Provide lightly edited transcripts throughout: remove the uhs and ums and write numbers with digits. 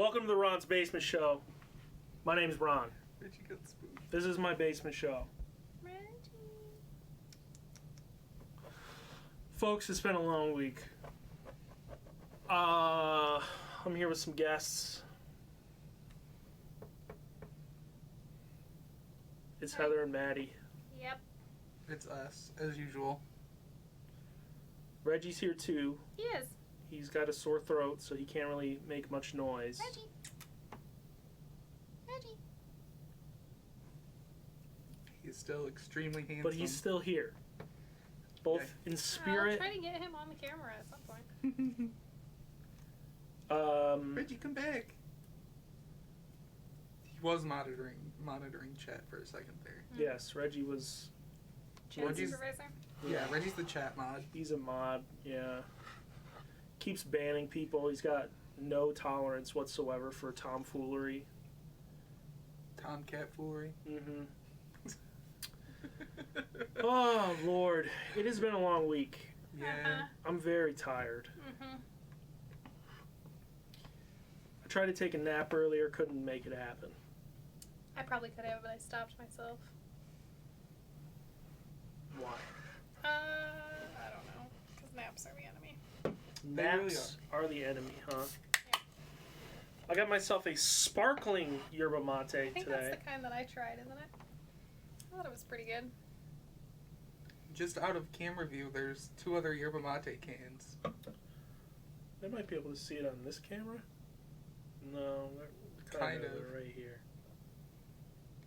Welcome to the Ron's Basement Show. My name's Ron. Reggie got spooked. This is my basement show. Reggie. Folks, it's been a long week. I'm here with some guests. It's Hi. Heather and Maddie. Yep. It's us, as usual. Reggie's here too. He is. He's got a sore throat, so he can't really make much noise. Reggie. Reggie. He is still extremely handsome. But he's still here. Both Okay. in I'll spirit. try to get him on the camera at some point. Reggie, come back. He was monitoring chat for a second there. Yes, Reggie was. Chat Reggie's- supervisor. Yeah, Reggie's the chat mod. He's a mod, yeah. Keeps banning people. He's got no tolerance whatsoever for tomfoolery. Tomcat foolery. Mm-hmm. Oh, Lord. It has been a long week. Yeah. I'm very tired. Mm-hmm. I tried to take a nap earlier, couldn't make it happen. I probably could have, but I stopped myself. Why? I don't know. Because naps are the enemy. They really Naps are the enemy, huh? I got myself a sparkling yerba mate I think today. that's the kind that I tried, isn't it? I thought it was pretty good. Just out of camera view, there's 2 other yerba mate cans. They might be able to see it on this camera. No, they're Kind of. right here.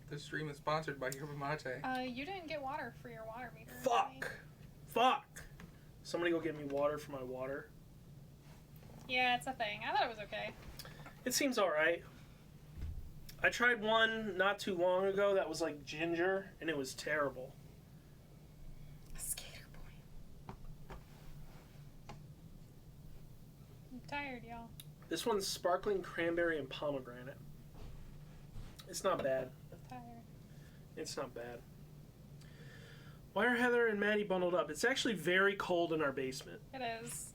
The stream is sponsored by yerba mate. You didn't get water for your water meter. Fuck! Somebody go get me water for my water. Yeah, it's a thing. I thought it was okay. It seems alright. I tried one not too long ago that was like ginger, and it was terrible. Skater boy. I'm tired, y'all. This one's sparkling cranberry and pomegranate. It's not bad. Tired. It's not bad. Why are Heather and Maddie bundled up? It's actually very cold in our basement. It is.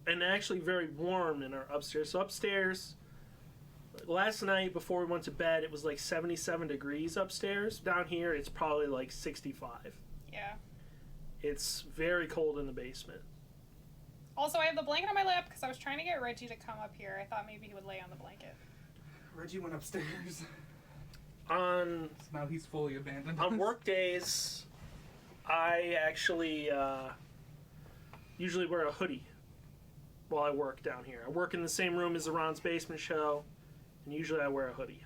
And actually very warm in our upstairs. So upstairs, last night before we went to bed, it was like 77 degrees upstairs. Down here, it's probably like 65. Yeah. It's very cold in the basement. Also, I have the blanket on my lap because I was trying to get Reggie to come up here. I thought maybe he would lay on the blanket. Reggie went upstairs. On So now he's fully abandoned. on work days, I actually usually wear a hoodie while I work down here. I work in the same room as the Ron's Basement Show, and usually I wear a hoodie.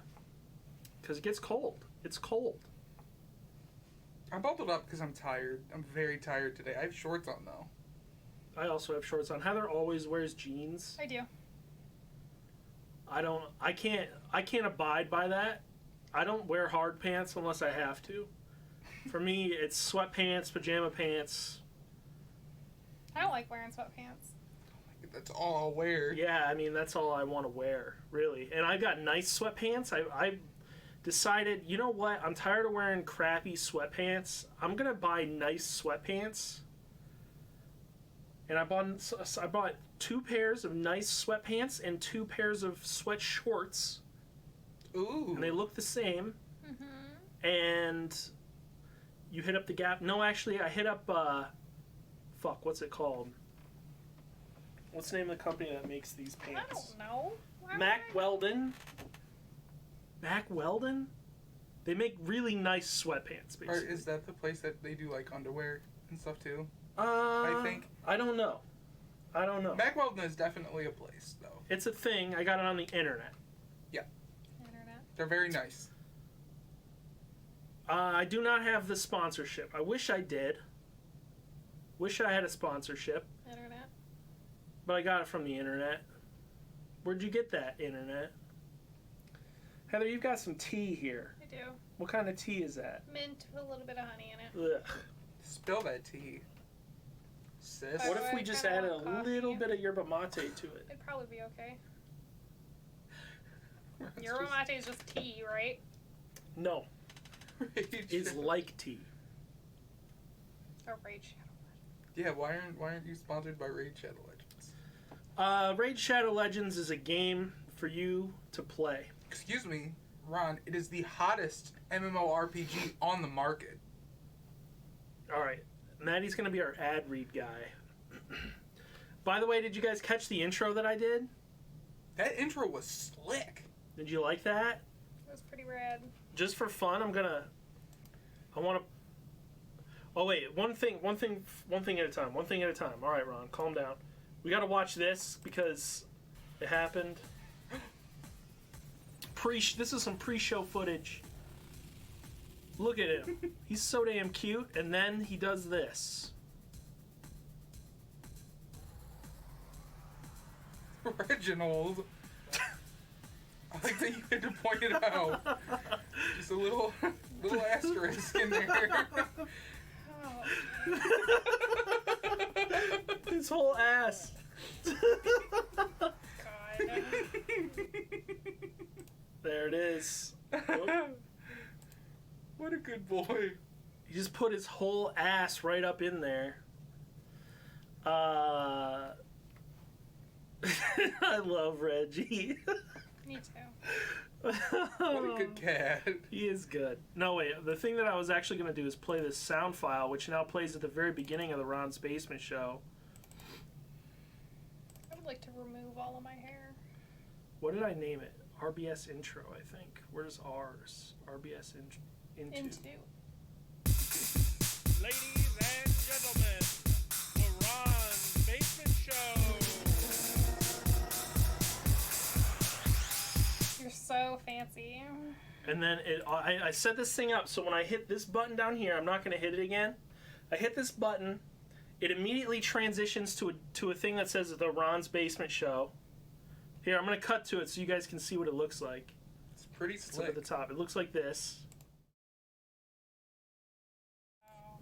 Because it gets cold. It's cold. I'm bundled up because I'm tired. I'm very tired today. I have shorts on though. I also have shorts on. Heather always wears jeans. I do. I can't abide by that. I don't wear hard pants unless I have to. For me, it's sweatpants, pajama pants. I don't like wearing sweatpants. That's all I'll wear. Yeah, I mean, that's all I want to wear, really. And I got nice sweatpants. I decided, you know what? I'm tired of wearing crappy sweatpants. I'm going to buy nice sweatpants. And I bought 2 pairs of nice sweatpants and 2 pairs of sweat shorts. Ooh. And they look the same. Mm-hmm. And you hit up the Gap. No, actually, I hit up, what's it called? What's the name of the company that makes these I pants? don't know. Why Mack would I- Weldon. Mack Weldon? They make really nice sweatpants, Or basically. is that the place that they do like underwear and stuff too? I think. I don't know. Mack Weldon is definitely a place though. It's a thing. I got it on the internet. Internet. They're very nice. I do not have the sponsorship. I wish I did. Wish I had a sponsorship, Internet. but I got it from the internet. Where'd you get that, internet? Heather, you've got some tea here. I do. What kind of tea is that? Mint with a little bit of honey in it. Ugh. Spill that tea. Sis. What do if we I just kinda added want a coffee? little bit of yerba mate to it? It'd probably be okay. It's Yerba just mate is just tea, right? No, rage. it's like tea. Or Raid Shadow. Yeah, why aren't you sponsored by Raid Shadow Legends? Raid Shadow Legends is a game for you to play. Excuse me, Ron. It is the hottest MMORPG on the market. All right, Maddie's gonna be our ad read guy. By the way, did you guys catch the intro that I did? That intro was slick. Did you like that? It was pretty rad. Just for fun, I want to. Oh wait, one thing at a time. One thing at a time. All right, Ron, calm down. We got to watch this because it happened. This is some pre-show footage. Look at him. He's so damn cute, and then he does this. Reginald. I like that you had to point it out. Just a little asterisk in there. Oh. His whole ass. God. There it is. What a good boy. He just put his whole ass right up in there. I love Reggie. Me too. What a good cat. He is good. No, wait. The thing that I was actually going to do is play this sound file, which now plays at the very beginning of the Ron's Basement Show. I would like to remove all of my hair. What did I name it? RBS Intro, I think. Where's R's? RBS Into. Ladies and gentlemen, the Ron's Basement Show. You're so fancy. And then I set this thing up so when I hit this button down here, I'm not going to hit it again. I hit this button, it immediately transitions to a thing that says the Ron's Basement Show. Here, I'm going to cut to it so you guys can see what it looks like. It's pretty It's up slick. at the top. It looks like this. Wow.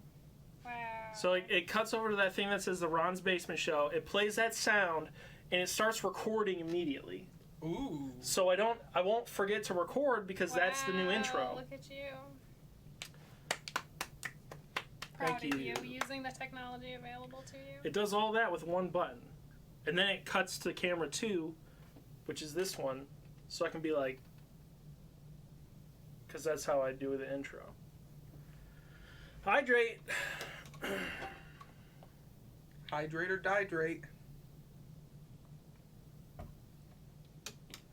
So it cuts over to that thing that says the Ron's Basement Show. It plays that sound, and it starts recording immediately. Ooh. So I won't forget to record because that's the new Wow, intro. Look at you. Proud Thank of you. you using the technology available to you. It does all that with one button. And then it cuts to camera 2, which is this one, so I can be like, because that's how I do the intro. Hydrate. Hydrate or dihydrate.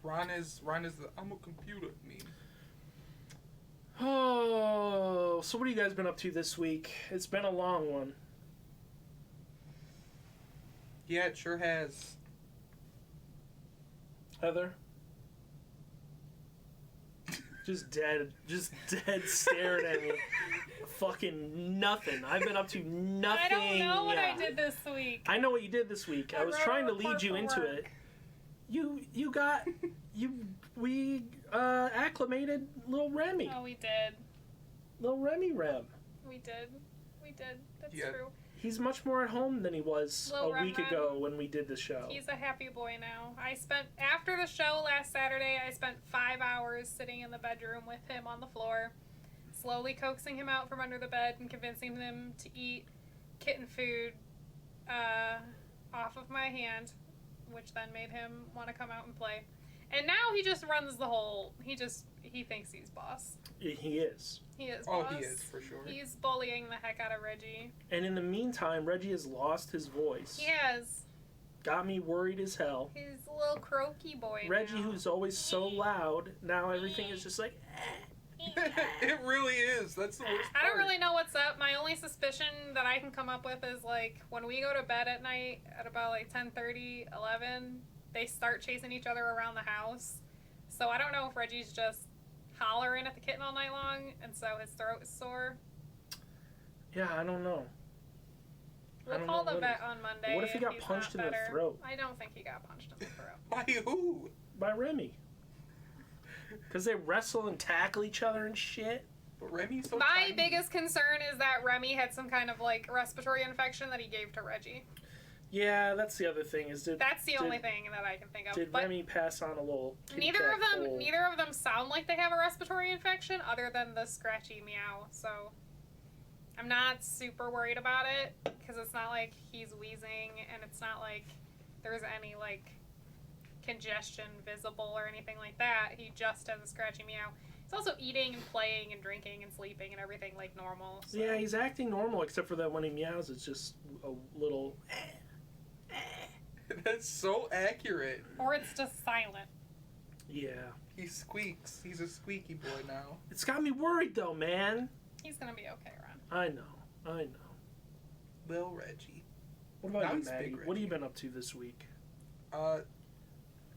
Ron is the I'm a computer meme. Oh, so what have you guys been up to this week? It's been a long one. Yeah, it sure has. Heather? Just dead staring at me. Fucking nothing. I've been up to nothing. I don't know what I did this week. I know what you did this week. I was wrote a trying to report lead you for into work. it. We acclimated little Remy. Oh, we did. Little Remy Rem. We did. That's Yeah. true. He's much more at home than he was Little a week Rem ago Rem. when we did the show. He's a happy boy now. After the show last Saturday, I spent 5 hours sitting in the bedroom with him on the floor, slowly coaxing him out from under the bed and convincing him to eat kitten food off of my hand, which then made him want to come out and play. And now he just runs the whole. He thinks he's boss. He is. He is Oh, boss. he is, for sure. He's bullying the heck out of Reggie. And in the meantime, Reggie has lost his voice. He has. Got me worried as hell. He's a little croaky boy Reggie, now. who's always so loud, now everything is just like, It really is. That's the worst part. I don't really know what's up. My only suspicion that I can come up with is like when we go to bed at night at about like 10:30, 11, they start chasing each other around the house. So I don't know if Reggie's just hollering at the kitten all night long and so his throat is sore. yeah, I don't know. I We'll don't call know the what vet on Monday. What if he got he's punched not in the better. throat? I don't think he got punched in the throat. By who? By Remy. Because they wrestle and tackle each other and shit. But Remy's so My tiny. biggest concern is that Remy had some kind of like respiratory infection that he gave to Reggie. Yeah, that's the other thing. Is That's the only thing that I can think of. Did But Remy pass on a little? kitty neither cat of them cold? sound like they have a respiratory infection other than the scratchy meow. So I'm not super worried about it because it's not like he's wheezing and it's not like there's any like congestion visible or anything like that. He just has a scratchy meow. He's also eating and playing and drinking and sleeping and everything like normal. So. Yeah, he's acting normal except for that when he meows, it's just a little. That's so accurate. Or it's just silent. Yeah. He squeaks. He's a squeaky boy now. It's got me worried though, man. He's gonna be okay, Ron. I know. Lil Reggie. What about Now you, he's Maddie? big What have you Reggie. been up to this week?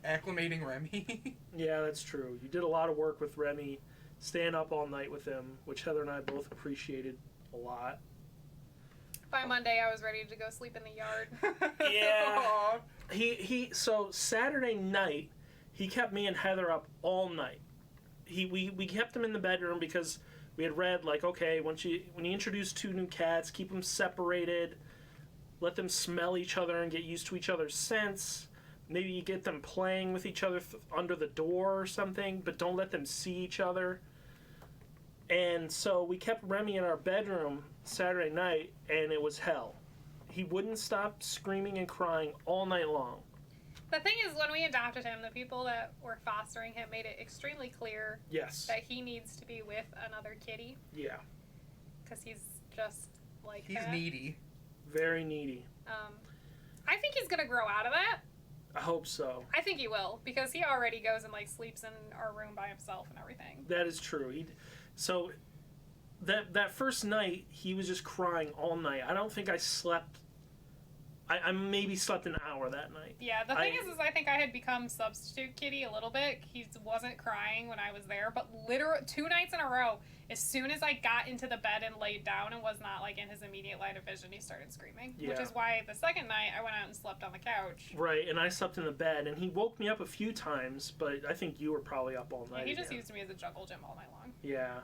Acclimating Remy. Yeah, that's true. You did a lot of work with Remy, staying up all night with him, which Heather and I both appreciated a lot. By Monday, I was ready to go sleep in the yard. Yeah. Aw. So Saturday night, he kept me and Heather up all night. We kept them in the bedroom because we had read like, okay, when you introduce two new cats, keep them separated, let them smell each other and get used to each other's scents. Maybe you get them playing with each other under the door or something, but don't let them see each other. And so we kept Remy in our bedroom Saturday night, and it was hell. He wouldn't stop screaming and crying all night long. The thing is, when we adopted him, the people that were fostering him made it extremely clear Yes. that he needs to be with another kitty Yeah. because he's just like He's that. needy. Very needy. I think he's gonna grow out of that. I hope so. I think he will because he already goes and like sleeps in our room by himself and everything. That is true. So that first night, he was just crying all night. I don't think I slept. I maybe slept an hour that night. Yeah, the thing is I think I had become substitute kitty a little bit. He wasn't crying when I was there, but literally 2 nights in a row, as soon as I got into the bed and laid down and was not like in his immediate line of vision, he started screaming. Yeah. Which is why the second night I went out and slept on the couch. Right, and I slept in the bed, and he woke me up a few times, but I think you were probably up all night. Yeah, he just again. used me as a jungle gym all night long. Yeah.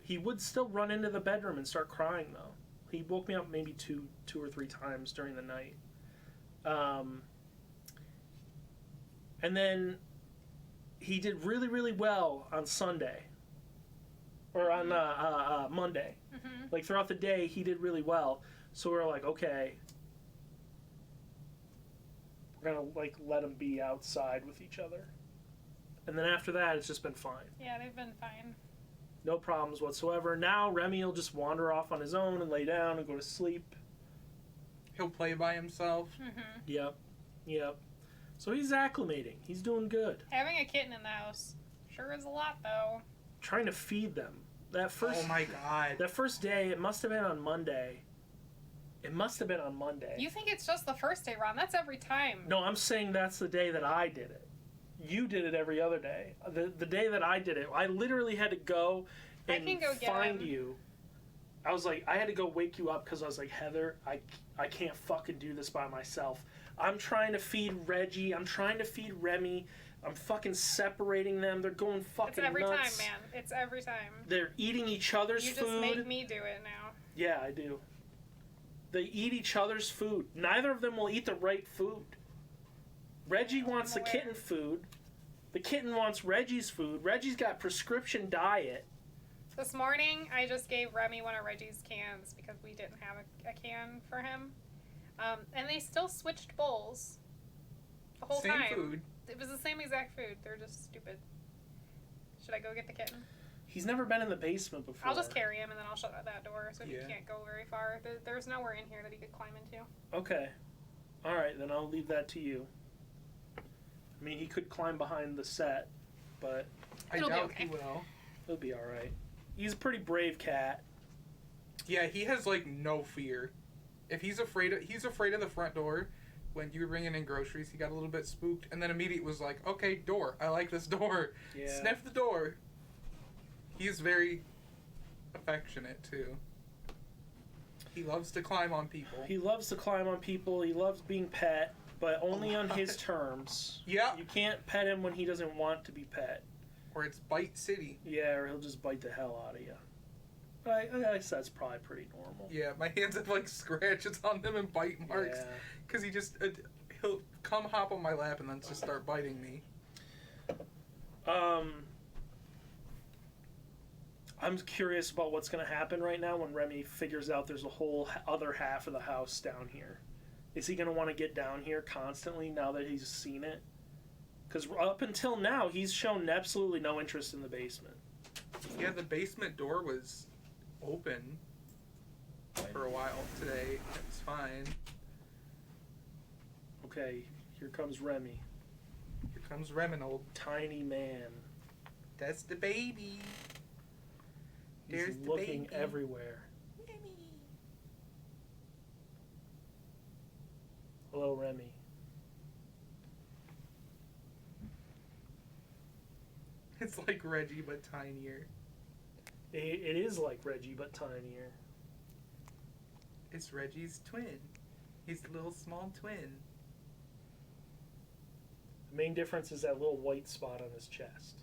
He would still run into the bedroom and start crying, though. He woke me up maybe two or three times during the night. And then he did really, really well on Sunday. Or on Monday. Mm-hmm. Like, throughout the day, he did really well. So we were like, okay, we're going to, like, let him be outside with each other. And then after that, it's just been fine. Yeah, they've been fine. No problems whatsoever. Now Remy will just wander off on his own and lay down and go to sleep. He'll play by himself. Mm-hmm. Yep. So he's acclimating. He's doing good. Having a kitten in the house sure is a lot, though. Trying to feed them. That first Oh my god. that first day, it must have been on Monday. You think it's just the first day, Ron? That's every time. No, I'm saying that's the day that I did it. You did it every other day. The day that I did it, I literally had to go and I can go get find him. you. I was like, I had to go wake you up because I was like, Heather, I can't fucking do this by myself. I'm trying to feed Reggie. I'm trying to feed Remy. I'm fucking separating them. They're going fucking It's every nuts. time, man. It's every time. They're eating each other's You food. just make me do it now. Yeah, I do. They eat each other's food. Neither of them will eat the right food. Reggie wants the aware. kitten food. The kitten wants Reggie's food. Reggie's got prescription diet. This morning, I just gave Remy one of Reggie's cans because we didn't have a can for him. And they still switched bowls the whole Same time. food. It was the same exact food. They're just stupid. Should I go get the kitten? He's never been in the basement before. I'll just carry him and then I'll shut that door so he Yeah. can't go very far. There's nowhere in here that he could climb into. Okay. Alright, then I'll leave that to you. I mean, he could climb behind the set, but I It'll be doubt okay. he will. he'll be alright. He's a pretty brave cat. Yeah, he has like no fear. If he's afraid of the front door. When you were bringing in groceries, he got a little bit spooked, and then immediately was like, "Okay, door. I like this door. Yeah. Sniff the door." He's very affectionate too. He loves to climb on people. He loves to climb on people. He loves being pet, but only on his terms. Yeah. You can't pet him when he doesn't want to be pet. Or it's Bite City. Yeah, or he'll just bite the hell out of you. But I guess that's probably pretty normal. Yeah, my hands have like scratches on them and bite marks. Yeah. Because he just, he'll come hop on my lap and then just start biting me. I'm curious about what's going to happen right now when Remy figures out there's a whole other half of the house down here. Is he going to want to get down here constantly now that he's seen it? Because up until now, he's shown absolutely no interest in the basement. Yeah, the basement door was open for a while today. It's fine. Okay, here comes Remy. Here comes Reminald. Tiny man. That's the baby. He's There's the looking baby. everywhere. Hello, Remy. It's like Reggie, but tinier. It is like Reggie, but tinier. It's Reggie's twin. He's the little small twin. The main difference is that little white spot on his chest.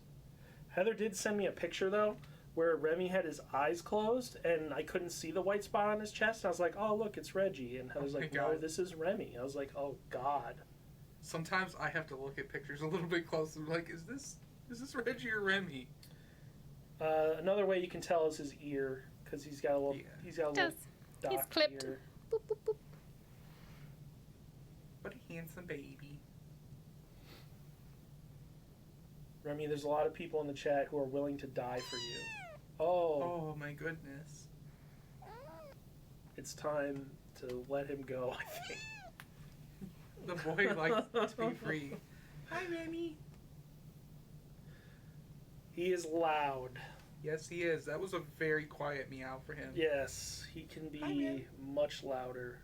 Heather did send me a picture, though, where Remy had his eyes closed, and I couldn't see the white spot on his chest. I was like, oh, look, it's Reggie. And Heather's Oh my like, no, God. this is Remy. I was like, oh, God. Sometimes I have to look at pictures a little bit closer. Like, is this Reggie or Remy? Another way you can tell is his ear, because he's got a little, Yeah. he's got a little He's docked clipped. ear. Boop, boop, boop. What a handsome baby. Remy, there's a lot of people in the chat who are willing to die for you. Oh, Oh my goodness. it's time to let him go, I think. The boy likes to be free. Hi, Remy. He is loud. Yes, he is. That was a very quiet meow for him. Yes, he can Hi, man. be much louder.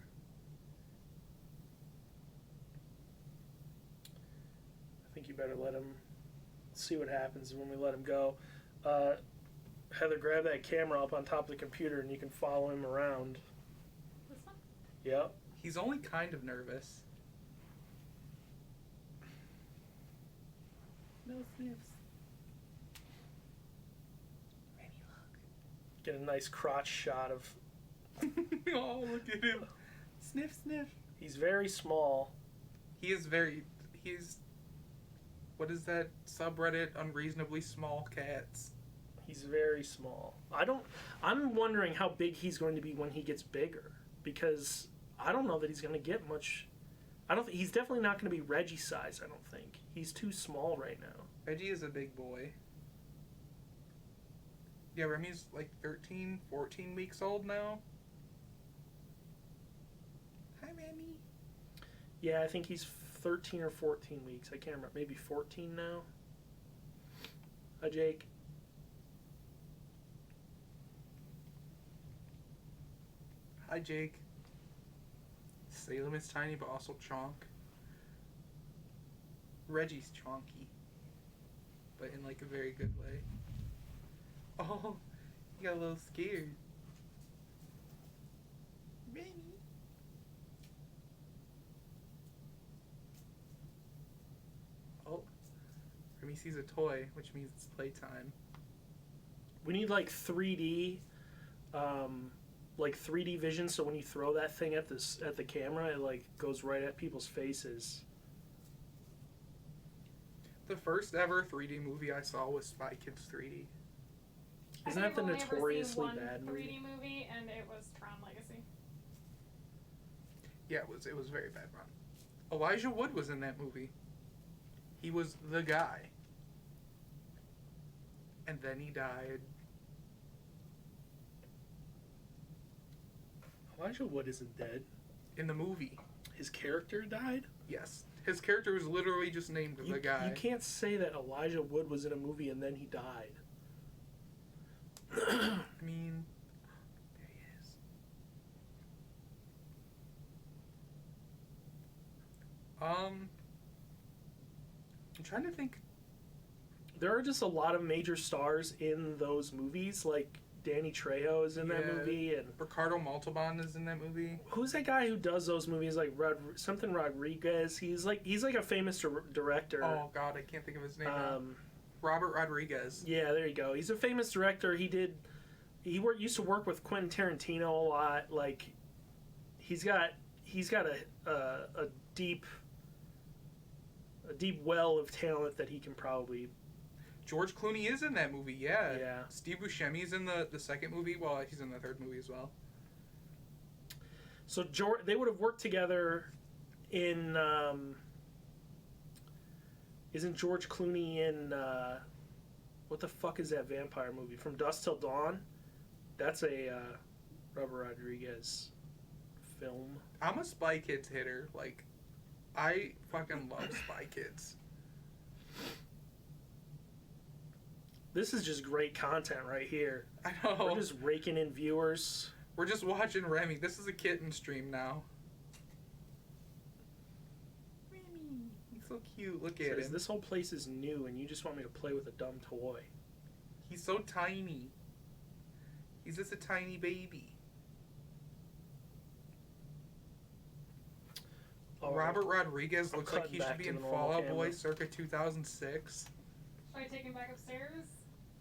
I think you better let him see what happens when we let him go. Heather, grab that camera up on top of the computer and you can follow him around. This one? Yep. He's only kind of nervous. No sniffs. Remy, Get a nice crotch shot of. look. Oh, look at him. Sniff, sniff. He's very small. He's. What is that subreddit? Unreasonably small cats. He's very small. I'm wondering how big he's going to be when he gets bigger, because I don't know that he's going to get much. He's definitely not going to be Reggie size, I don't think. He's too small right now. Reggie is a big boy. Yeah, Remy's like 13, 14 weeks old now. Hi, Remy. Yeah, I think he's 13 or 14 weeks. I can't remember. Maybe 14 now. Hi, Jake. Hi, Jake. Salem is tiny, but also chonk. Reggie's chonky, but in like a very good way. Oh, you got a little scared. Remy. Oh, Remy sees a toy, which means it's playtime. We need like 3D, like 3D vision. So when you throw that thing at the camera, it like goes right at people's faces. The first ever 3D movie I saw was Spy Kids 3D. Isn't that the notoriously bad 3D movie? movie, and it was Tron Legacy. Yeah, it was very bad run. Elijah Wood was in that movie. He was the guy. And then he died. Elijah Wood isn't dead. In the movie. His character died? Yes. His character was literally just named the guy. You can't say that Elijah Wood was in a movie and then he died. I mean, there he is. I'm trying to think. There are just a lot of major stars in those movies. Like Danny Trejo is in that Yeah. movie, and Ricardo Montalban is in that movie. who's that guy who does those movies? Like something Rodriguez. He's like a famous director. Oh God, I can't think of his name. now. Um, Robert Rodriguez. yeah, there you go. He's a famous director. He used to work with Quentin Tarantino a lot. Like he's got a deep well of talent that he can probably. George Clooney is in that movie, yeah. Yeah. Steve Buscemi's in the second movie. Well, he's in the third movie as well. So they would have worked together in isn't George Clooney in what the fuck is that vampire movie? From Dusk Till Dawn? That's a Robert Rodriguez film. I'm a Spy Kids hitter. Like, I fucking love Spy Kids. This is just great content right here. I know. We're just raking in viewers. We're just watching Remy. This is a kitten stream now. Remy. He's so cute. Look at Says, him. this whole place is new and you just want me to play with a dumb toy. He's so tiny. He's just a tiny baby. Oh, Robert Rodriguez I'm looks like cutting he should back be to in the normal Fall Out Boy camera. circa 2006. Should I take him back upstairs?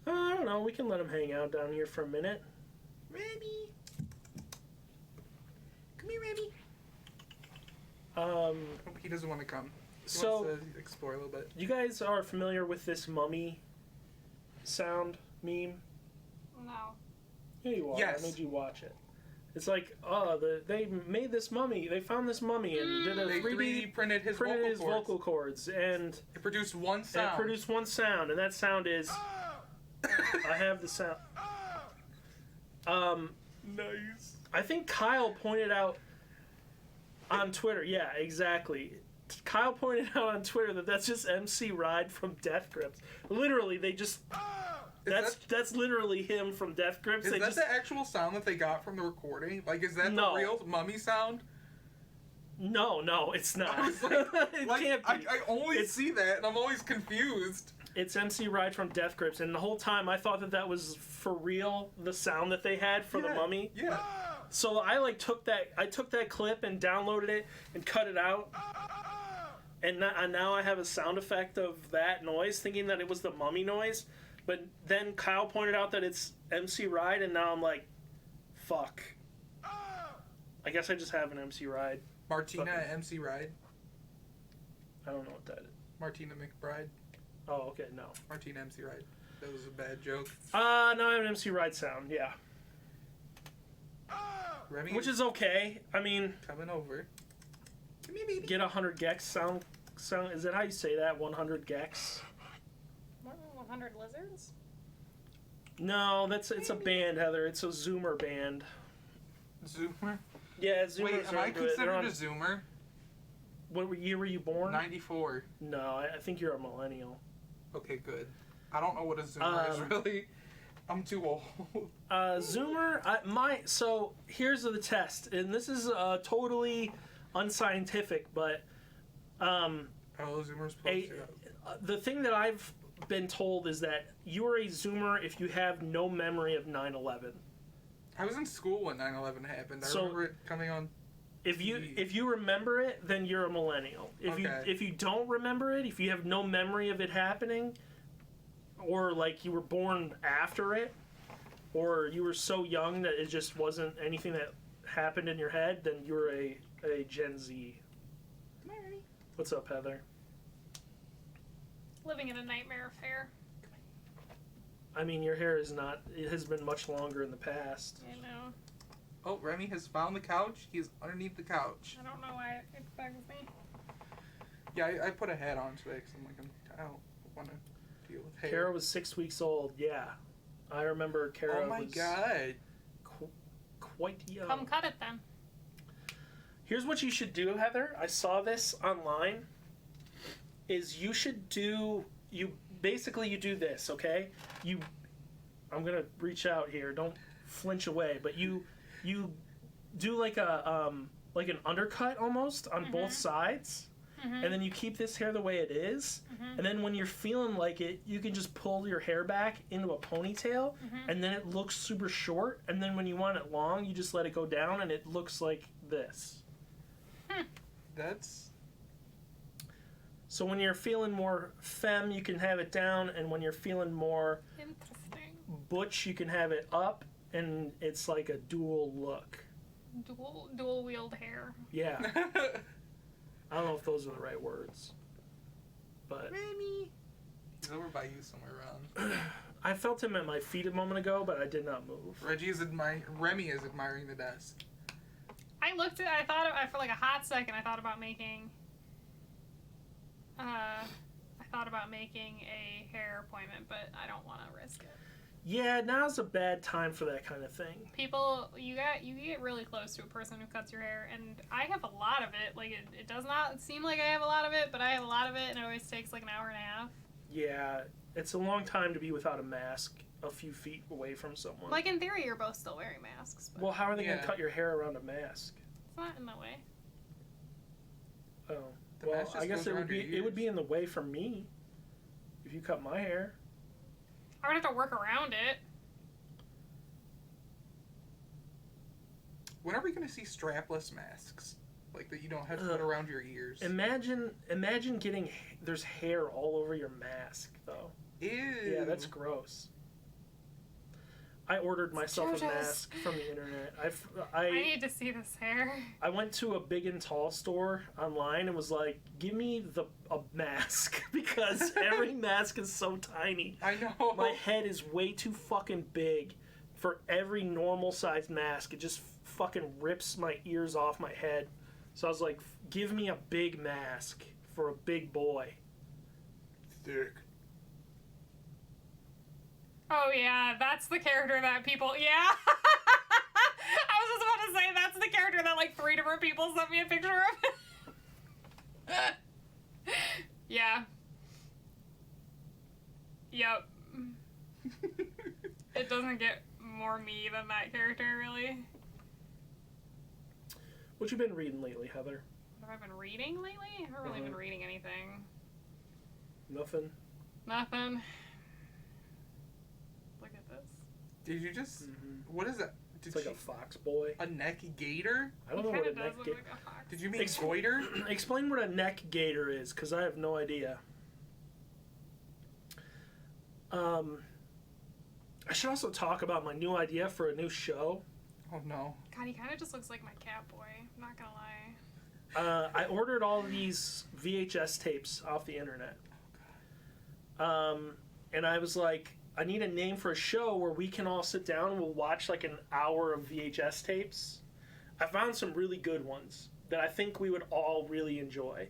I don't know. We can let him hang out down here for a minute. Remy! Come here, Remy! Hope he doesn't want to come. He So wants to explore a little bit. you guys are familiar with this mummy sound meme? No. Yeah, you are. Yes. I made you watch it. It's like, they made this mummy. They found this mummy and did a They 3D printed his vocal cords, and It produced one it sound. produced one sound, and that sound is. I have the sound. Nice. I think Kyle pointed out on Twitter. Yeah, exactly. Kyle pointed out on Twitter that that's just MC Ride from Death Grips. Literally, they just. That's literally him from Death Grips. Is They that just. the actual sound that they got from the recording? Like, is that No. the real mummy sound? No, it's not. I was it like, can't be. I only It's- see that, and I'm always confused. It's MC Ride from Death Grips, and the whole time I thought that was for real, the sound that they had for the Yeah, mummy. Yeah. So I took that clip and downloaded it and cut it out, and now I have a sound effect of that noise, thinking that it was the mummy noise. But then Kyle pointed out that it's MC Ride, and now I'm like, fuck. I guess I just have an MC Ride. Martina Fucking- MC Ride. I don't know what that is. Martina McBride. Oh, okay, no. Martina MC Ride. That was a bad joke. No, I have an MC Ride sound, yeah. Remy Which is okay. I mean, coming over. Come here, baby. get 100 gex sound. Is that how you say that? 100 gex? More than 100 lizards? No, it's a band, Heather. It's a Zoomer band. Zoomer? Yeah, Zoomers Wait, am are I into it. They're considered on- a Zoomer? What year were you born? 94. No, I think you're a millennial. Okay, good. I don't know what a Zoomer is, really. I'm too old. Zoomer, so here's the test, and this is totally unscientific, but Oh, Zoomer's supposed to. the thing that I've been told is that you are a Zoomer if you have no memory of 9/11. I was in school when 9/11 happened. I So- remember it coming on. If you TV. if you remember it, then you're a millennial. Okay. If you don't remember it, if you have no memory of it happening, or like you were born after it, or you were so young that it just wasn't anything that happened in your head, then you're a Gen Z. Come here, Remy. What's up, Heather? Living in a nightmare affair. I mean, your hair is not. It has been much longer in the past. I know. Oh, Remy has found the couch. He is underneath the couch. I don't know why it bugs me. Yeah, I put a hat on today because I'm like, I don't want to deal with hair. Kara was 6 weeks old. Yeah, I remember Kara Oh my was god. quite young. Come cut it then. Here's what you should do, Heather. I saw this online. Is you should do you do this, okay? I'm gonna reach out here. Don't flinch away. But you do like an undercut almost on both sides, and then you keep this hair the way it is. And then when you're feeling like it, you can just pull your hair back into a ponytail, and then it looks super short. And then when you want it long, you just let it go down, and it looks like this. That's. So when you're feeling more femme, you can have it down, and when you're feeling more Interesting. butch, you can have it up, and it's like a dual look. Dual wield hair. Yeah, I don't know if those are the right words, but Remy. He's over by you somewhere around. I felt him at my feet a moment ago, but I did not move. Remy is admiring the desk. I for like a hot second, I thought about making a hair appointment, but I don't want to risk it. Yeah, now's a bad time for that kind of thing. People, you get really close to a person who cuts your hair, and I have a lot of it. Like, it does not seem like I have a lot of it, but I have a lot of it, and it always takes like an hour and a half. Yeah, it's a long time to be without a mask a few feet away from someone. Like, in theory, you're both still wearing masks. But Well, how are they going Yeah. to cut your hair around a mask? it's not in the way. Oh, The well, mask just I guess goes it would around be your ears. in the way for me if you cut my hair. I would have to work around it. When are we going to see strapless masks? Like that you don't have to put Ugh. around your ears. Imagine getting there's hair all over your mask though. Ew. Yeah, that's gross. I ordered myself a atrocious. mask from the internet. I need to see this hair. I went to a Big and Tall store online and was like, "Give me a mask," because every mask is so tiny. I know. My head is way too fucking big for every normal sized mask. It just fucking rips my ears off my head. So I was like, "Give me a big mask for a big boy." Thick. Oh yeah, that's the character that people. Yeah. I was just about to say that's the character that like 3 different people sent me a picture of. Yeah. Yep. It doesn't get more me than that character, really. What you been reading lately, Heather? What have I been reading lately? I haven't really been reading anything. Nothing. Nothing. Look at this. Did you just? Mm-hmm. What is that? It's Did like she, a fox boy. a neck gator? I don't know what a Kinda neck does look gator. like a fox. Did you mean goiter? Explain what a neck gator is, because I have no idea. I should also talk about my new idea for a new show. Oh no. God, he kind of just looks like my cat boy. I'm not gonna lie. I ordered all these VHS tapes off the internet. And I was like, I need a name for a show where we can all sit down and we'll watch like an hour of VHS tapes. I found some really good ones that I think we would all really enjoy.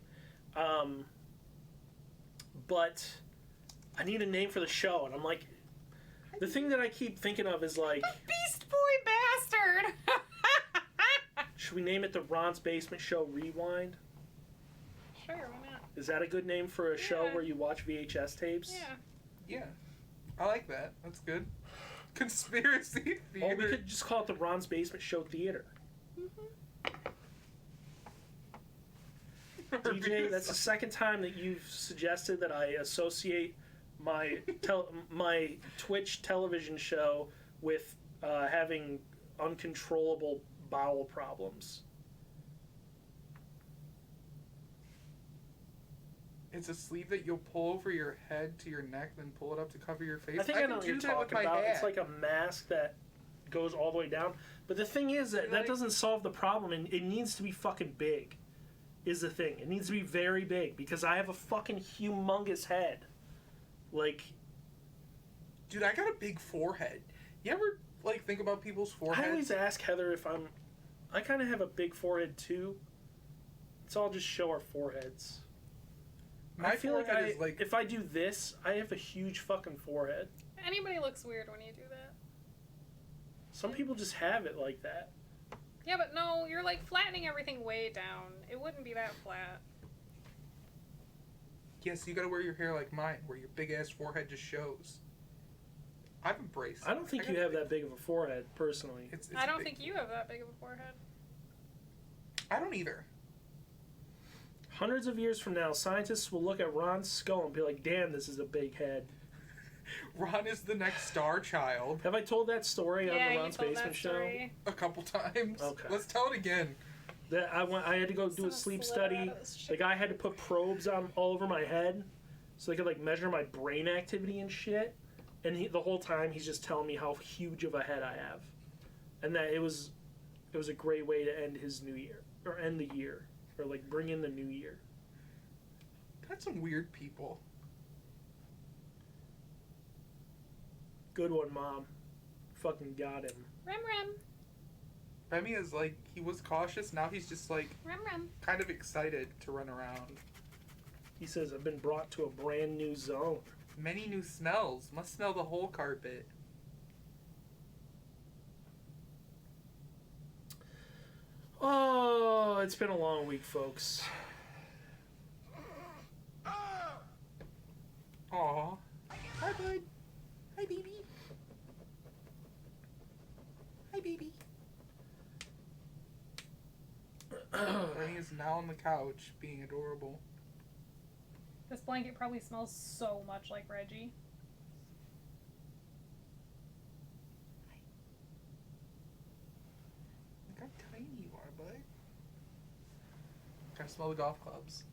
But I need a name for the show, and I'm like, the thing that I keep thinking of is like, Beast Boy bastard! should we name it the Ron's Basement Show Rewind? Sure, why not? Is that a good name for a show Yeah. where you watch VHS tapes? Yeah. Yeah. I like that. That's good. Conspiracy Or theater. we could just call it the Ron's Basement Show Theater. DJ, that's the second time that you've suggested that I associate my my Twitch television show with having uncontrollable bowel problems. It's a sleeve that you'll pull over your head to your neck, then pull it up to cover your face. I think I know can what do you're that with talking my about. hat. It's like a mask that goes all the way down. But the thing is that Like- doesn't solve the problem, and it needs to be fucking big. Is the thing. It needs to be very big because I have a fucking humongous head. Like, Dude, I got a big forehead. You ever like think about people's I foreheads? always ask Heather if I kind of have a big forehead too. Let's all just show our foreheads. My I feel like forehead is like if I do this, I have a huge fucking forehead. Anybody looks weird when you do that. Some people just have it like that. Yeah, but no, you're like flattening everything way down. It wouldn't be that flat. yes, you gotta wear your hair like mine, where your big ass forehead just shows. I've embraced. I don't think you have that big of a forehead, personally. It's I a don't big- think you have that big of a forehead. I don't either. Hundreds of years from now, scientists will look at Ron's skull and be like, "Damn, this is a big head." Ron is the next star child. Have I told that story on Yeah, the you Ron's told Basement that Show? story. A couple times. Okay. Let's tell it again. That I had to go do a sleep study. The guy had to put probes on all over my head so they could like measure my brain activity and shit. And the whole time he's just telling me how huge of a head I have, and that it was a great way to end his new year or end the year or like bring in the new year. That's some weird people. Good one, Mom. Fucking got him. Rem Rem. Remy is like, he was cautious, now he's just like Rum rum. kind of excited to run around. He says, I've been brought to a brand new zone. Many new smells. Must smell the whole carpet. Oh, it's been a long week, folks. Aw. Hi, bud. Hi, baby. Hi, baby. Remy is now on the couch, being adorable. This blanket probably smells so much like Reggie. Look how tiny you are, bud. Can I smell the golf clubs?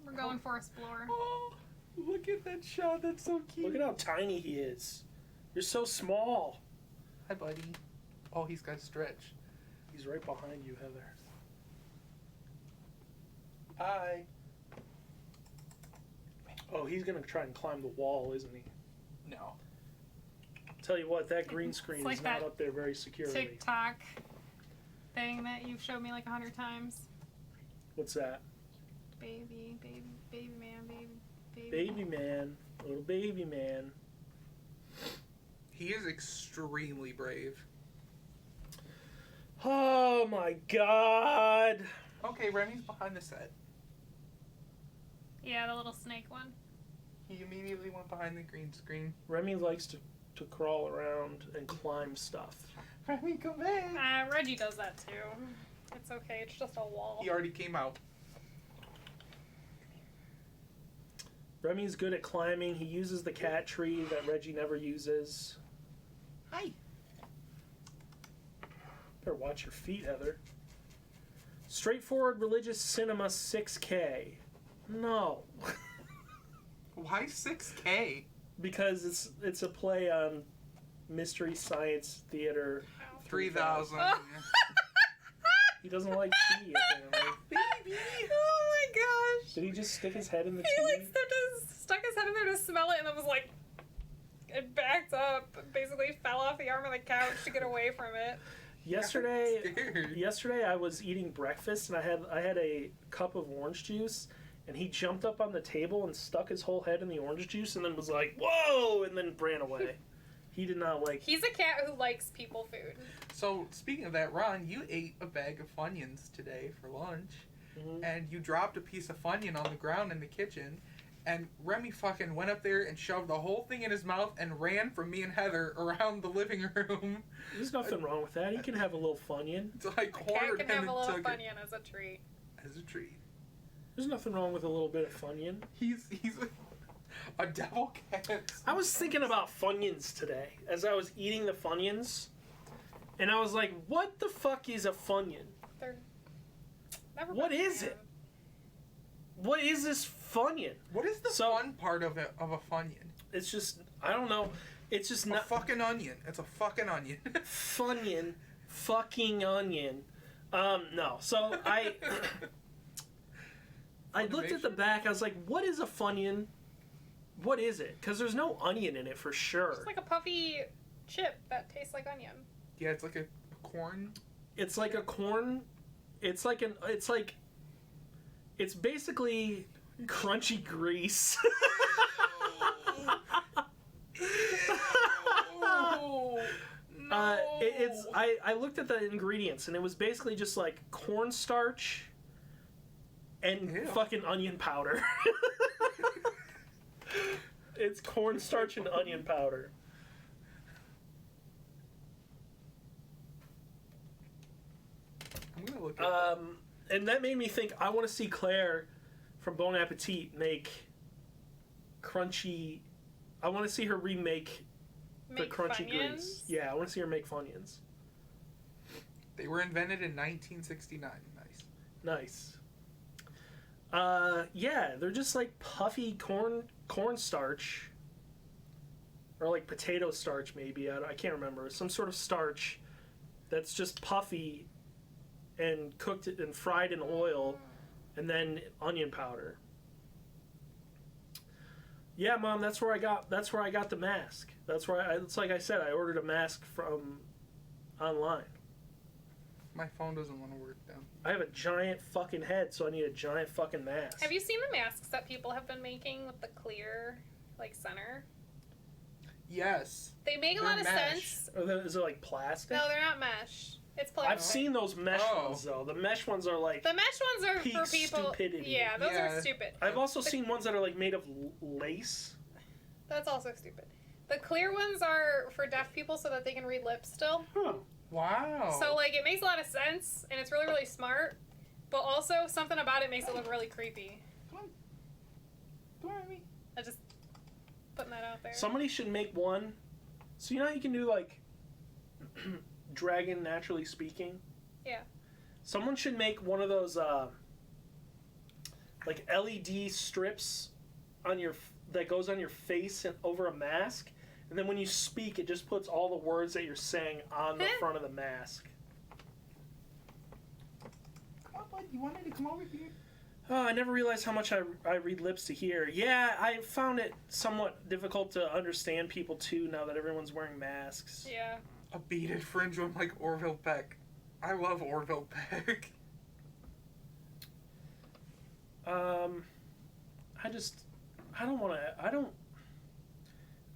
We're going for Explorer. Oh, look at that shot. That's so cute. Look at how tiny he is. You're so small. Hi, buddy. Oh, he's got stretch. He's right behind you, Heather. Hi. Oh, he's gonna try and climb the wall, isn't he? No. Tell you what, that green screen It's like is not that up there very securely. TikTok thing that you've showed me like 100 times. What's that? Baby man, baby. Baby man. Little baby man. He is extremely brave. Oh my god. Okay, Remy's behind the set. Yeah, the little snake one. He immediately went behind the green screen. Remy likes to crawl around and climb stuff. Remy, come back! Reggie does that too. It's okay, it's just a wall. He already came out. Remy's good at climbing. He uses the cat tree that Reggie never uses. Hi. Better watch your feet, Heather. Straightforward religious cinema 6K. No. Why 6K? Because it's a play on Mystery Science Theater 3,000. He doesn't like tea, apparently. Baby! Oh my gosh! Did he just stick his head in the He tea? like stuck his head in there to smell it and then was like, it backed up, basically fell off the arm of the couch to get away from it. Yesterday I was eating breakfast and I had a cup of orange juice and he jumped up on the table and stuck his whole head in the orange juice and then was like, whoa, and then ran away. He did not like... He's a cat who likes people food. So, speaking of that, Ron, you ate a bag of Funyuns today for lunch, and you dropped a piece of Funyun on the ground in the kitchen, and Remy fucking went up there and shoved the whole thing in his mouth and ran from me and Heather around the living room. There's nothing wrong with that. He can have a little Funyun. To like Cat cornered can him have a and little took it Funyun as a treat. as a treat. There's nothing wrong with a little bit of Funyun. He's a devil cat. I was thinking about Funyuns today as I was eating the Funyuns, and I was like, what the fuck is a Funyun? They're never What been is bad. it? What is this Funyun? What is the fun part of a Funyun? It's just, I don't know. It's just A not fucking onion. It's a fucking onion. Funyun. Fucking onion. No. So I looked at the back. I was like, what is a Funyun? What is it? Because there's no onion in it for sure. It's like a puffy chip that tastes like onion. Yeah, it's like a corn. It's like a corn. It's basically crunchy grease. Oh, no. I looked at the ingredients and it was basically just like cornstarch and Ew. fucking onion powder. It's cornstarch and onion powder. I'm gonna look at And that made me think I want to see Claire from Bon Appetit make crunchy. I want to see her remake the Make crunchy Funyuns? grease. Yeah, I want to see her make Funyuns. They were invented in 1969. Nice. Nice. Yeah, they're just like puffy cornstarch, or like potato starch maybe. I can't remember. Some sort of starch that's just puffy and cooked it and fried in oil, and then onion powder. Yeah, Mom, that's where I got the mask. That's where it's like I said, I ordered a mask from online. My phone doesn't want to work down. I have a giant fucking head, so I need a giant fucking mask. Have you seen the masks that people have been making with the clear, like, center? Yes. They make a They're lot of mesh. sense. Is it like plastic? No, they're not mesh. It's plastic. I've seen those mesh Oh. ones though. The mesh ones are like. The mesh ones are Peak for people. stupidity. Yeah, those Yeah. are stupid. I've also seen ones that are like made of lace. That's also stupid. The clear ones are for deaf people so that they can read lips still. Huh. Wow. So, like, it makes a lot of sense, and it's really, really smart. But also, something about it makes it look really creepy. Come on. Come on, Remy. I just putting that out there. Somebody should make one. So you know how you can do like dragon naturally speaking? Yeah. Someone should make one of those like LED strips on your that goes on your face and over a mask, and then when you speak, it just puts all the words that you're saying on the front of the mask. Come on, bud. You wanted to come over here? Oh, I never realized how much I read lips to hear. Yeah, I found it somewhat difficult to understand people too now that everyone's wearing masks. Yeah. A beaded fringe one like Orville Peck. I love Orville Peck.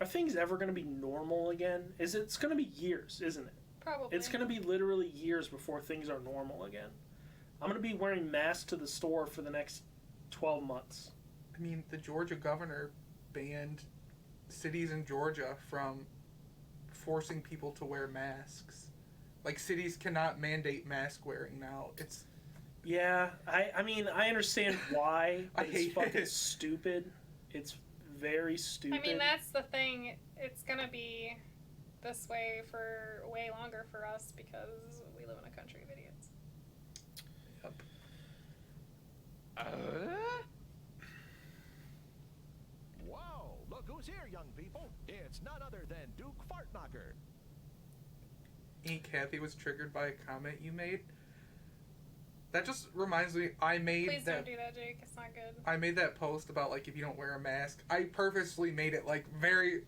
Are things ever going to be normal again? It's going to be years, isn't it? Probably. It's going to be literally years before things are normal again. I'm going to be wearing masks to the store for the next 12 months. I mean, the Georgia governor banned cities in Georgia from forcing people to wear masks. Like, cities cannot mandate mask wearing now. It's... Yeah, I mean, I understand why, I but it's hate fucking it. stupid. It's very stupid. I mean, that's the thing. It's gonna be this way for way longer for us because we live in a country of idiots. Whoa, look who's here, young people. It's none other than Duke Fartknocker. Aunt Kathy was triggered by a comment you made. That just reminds me, I made Please that... don't do that, Jake. It's not good. I made that post about, like, if you don't wear a mask. I purposely made it, like, very,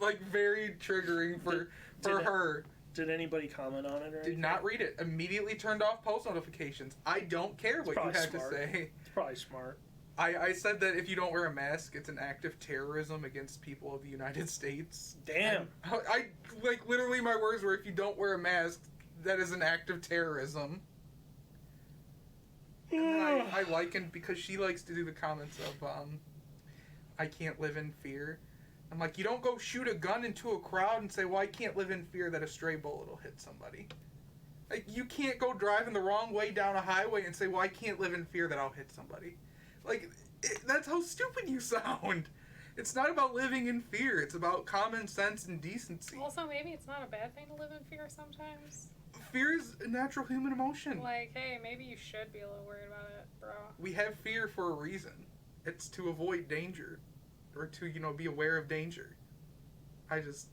like, very triggering for Did it- her. Did anybody comment on it or Did anything? not read it. Immediately turned off post notifications. I don't care what you probably have smart. to say. It's probably smart. I said that if you don't wear a mask, it's an act of terrorism against people of the United States. Damn. And I like, literally my words were, if you don't wear a mask, that is an act of terrorism. And then I likened, because she likes to do the comments of, I can't live in fear. I'm like, you don't go shoot a gun into a crowd and say, well, I can't live in fear that a stray bullet will hit somebody. Like, you can't go driving the wrong way down a highway and say, well, I can't live in fear that I'll hit somebody. Like, that's how stupid you sound. It's not about living in fear. It's about common sense and decency. Also, maybe it's not a bad thing to live in fear sometimes. Fear is a natural human emotion. Like, hey, maybe you should be a little worried about it, bro. We have fear for a reason. It's to avoid danger. Or to, be aware of danger. I just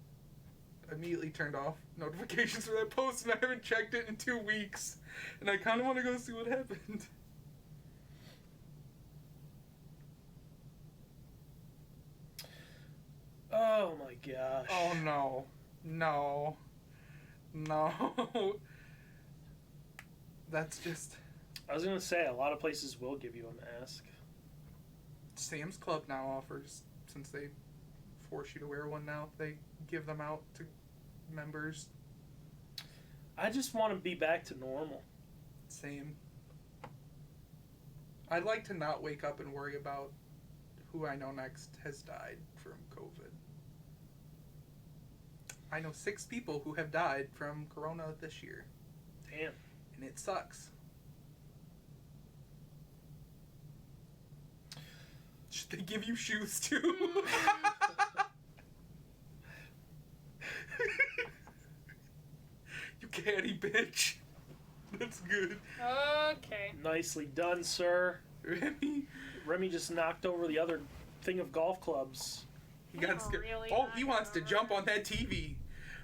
immediately turned off notifications for that post, and I haven't checked it in 2 weeks. And I kind of want to go see what happened. Oh my gosh. Oh no. No. No. That's just... I was gonna say, a lot of places will give you a mask. Sam's Club now offers, since they force you to wear one now, they give them out to members. I just want to be back to normal. Same. I'd like to not wake up and worry about who I know next has died from COVID. I know 6 people who have died from corona this year. Damn. And it sucks. Should they give you shoes too? You catty bitch. That's good. Okay. Nicely done, sir. Remy, Remy just knocked over the other thing of golf clubs. he got Oh, scared. really? Oh, he wants to Knocked jump over? on that TV.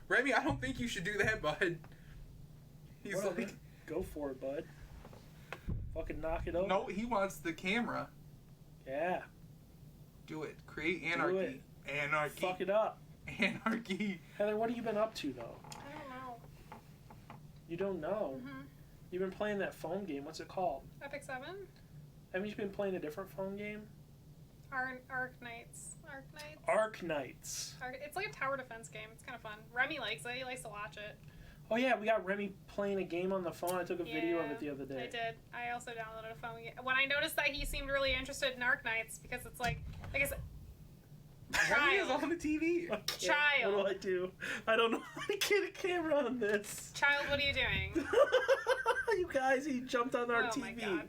Remy, I don't think you should do that, bud. He's Well, like, then, go for it, bud. Fucking knock it over. no, he wants the camera. Yeah. Do it. Create anarchy. it. Anarchy. Fuck it up. Anarchy. Heather, what have you been up to, though? I don't know. You don't know. Mhm. You've been playing that phone game. What's it called? Epic 7? Haven't you been playing a different phone game? Arc Knights. Arc Knights. It's like a tower defense game. It's kind of fun. Remy likes it. He likes to watch it. Oh yeah, we got Remy playing a game on the phone. I took a video of Yeah, it the other day. I did. I also downloaded a phone game. When I noticed that he seemed really interested in Arc Knights, because it's like I said, Remy is child. on the TV. I can't. Child. What do I do? I don't know how to get a camera on this. Child, what are you doing? You guys, he jumped on our Oh TV. my god.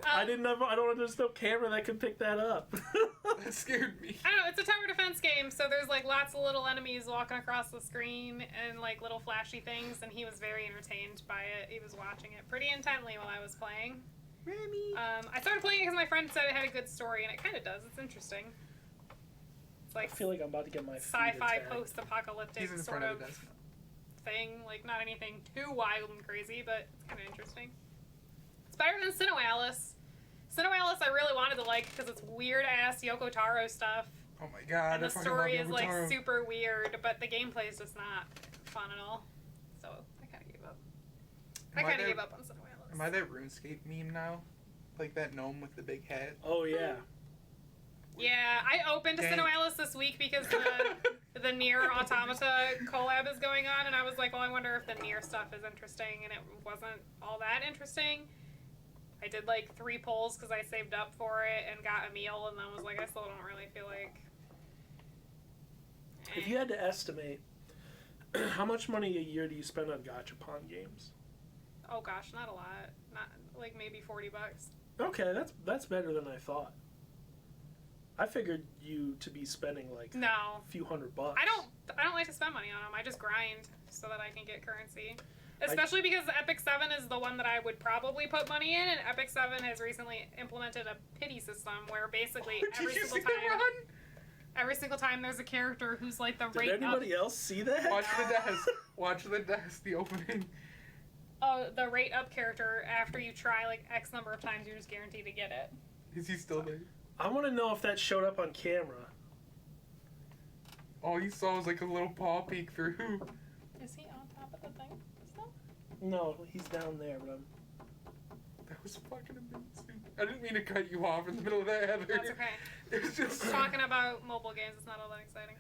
I didn't have. I don't know. There's no camera that could pick that up. That scared me. I don't know, it's a tower defense game, so there's like lots of little enemies walking across the screen and like little flashy things, and he was very entertained by it. He was watching it pretty intently while I was playing. Remy. I started playing it because my friend said it had a good story, and it kind of does. It's interesting. It's I like feel like I'm about to get my feet sci-fi attacked. post-apocalyptic He's in sort front of of the desk. thing. Like not anything too wild and crazy, but it's kind of interesting. It's better than Sinnoh-Alice. Sinnoh-Alice I really wanted to like because it's weird ass Yoko Taro stuff. Oh my god. And I the fucking story love is like Yoko Taro. super weird, but the gameplay is just not fun at all. So I kind of gave up. I Am I kind of that- gave up on Sinnoh-Alice. Am I that RuneScape meme now? Like that gnome with the big hat? Oh yeah. Yeah, I opened Dang. Sinnoh-Alice this week because the Nier Automata collab is going on, and I was like, well, I wonder if the Nier stuff is interesting, and it wasn't all that interesting. I did like 3 polls because I saved up for it and got a meal, and then was like, I still don't really feel like. If you had to estimate, how much money a year do you spend on Gachapon games? Oh gosh, not a lot. Not like maybe $40. Okay, that's better than I thought. I figured you to be spending like No, a few $100. I don't like to spend money on them. I just grind so that I can get currency. Especially because Epic 7 is the one that I would probably put money in, and Epic 7 has recently implemented a pity system where basically every Did you single see time, that every single time there's a character who's like the Did rate anybody up, else see that? run? Watch the desk. Watch the desk. The opening. the rate up character after you try like X number of times, you're just guaranteed to get it. Is he still there? I want to know if that showed up on camera. All you saw was like a little paw peek through. Is he on top of the thing still? No, he's down there, but That was fucking amazing. I didn't mean to cut you off in the middle of that, Heather. That's okay. It was just Talking about mobile games, it's not all that exciting.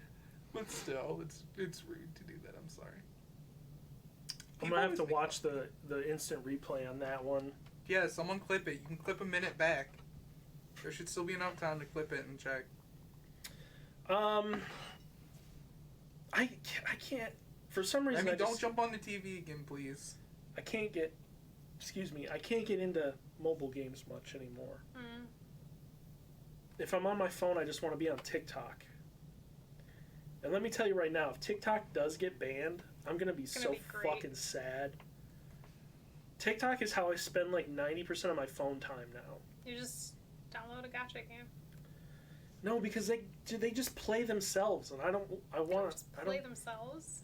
But still, it's rude to do that. I'm sorry. I'm gonna have to watch the instant replay on that one. Yeah, someone clip it. You can clip a minute back. There should still be enough time to clip it and check. I can't. For some reason, Remy, don't jump on the TV again, please. I can't get. Excuse me. I can't get into mobile games much anymore. Mm. If I'm on my phone, I just want to be on TikTok. And let me tell you right now, if TikTok does get banned, I'm gonna be gonna so be great. fucking sad. TikTok is how I spend like 90% of my phone time now. You just download a gacha game. No, because they just play themselves, and I want Just play themselves.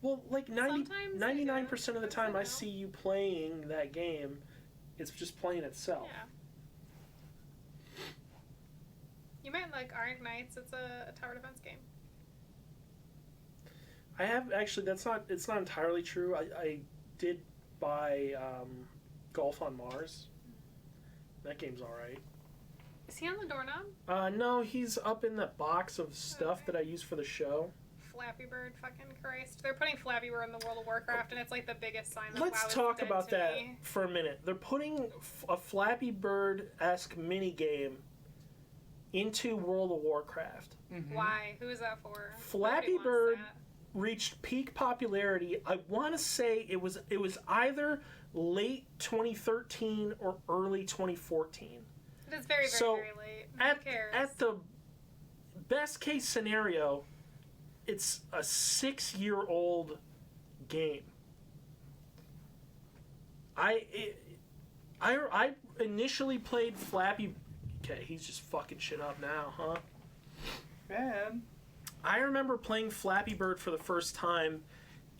Well, like Sometimes they do. 99% of the time I Sometimes see you playing that game, it's just playing itself. Yeah. You might like Arc Knights. It's a tower defense game. I have actually. It's not entirely true. I did buy Golf on Mars. That game's all right. Is he on the doorknob? No, he's up in that box of stuff that I use for the show. Flappy Bird, fucking Christ. They're putting Flappy Bird in the World of Warcraft, and it's like the biggest sign that Let's WoW is talk dead about to that me. for a minute. They're putting a Flappy Bird-esque mini game into World of Warcraft. Mm-hmm. Why? Who is that for? Flappy Nobody wants Bird that. reached peak popularity. I want to say it was either late 2013 or early 2014. It is very, very, So, very late. Who cares? At the best case scenario, it's a 6-year-old game. I initially played Flappy. Okay, he's just fucking shit up now, huh? Man. I remember playing Flappy Bird for the first time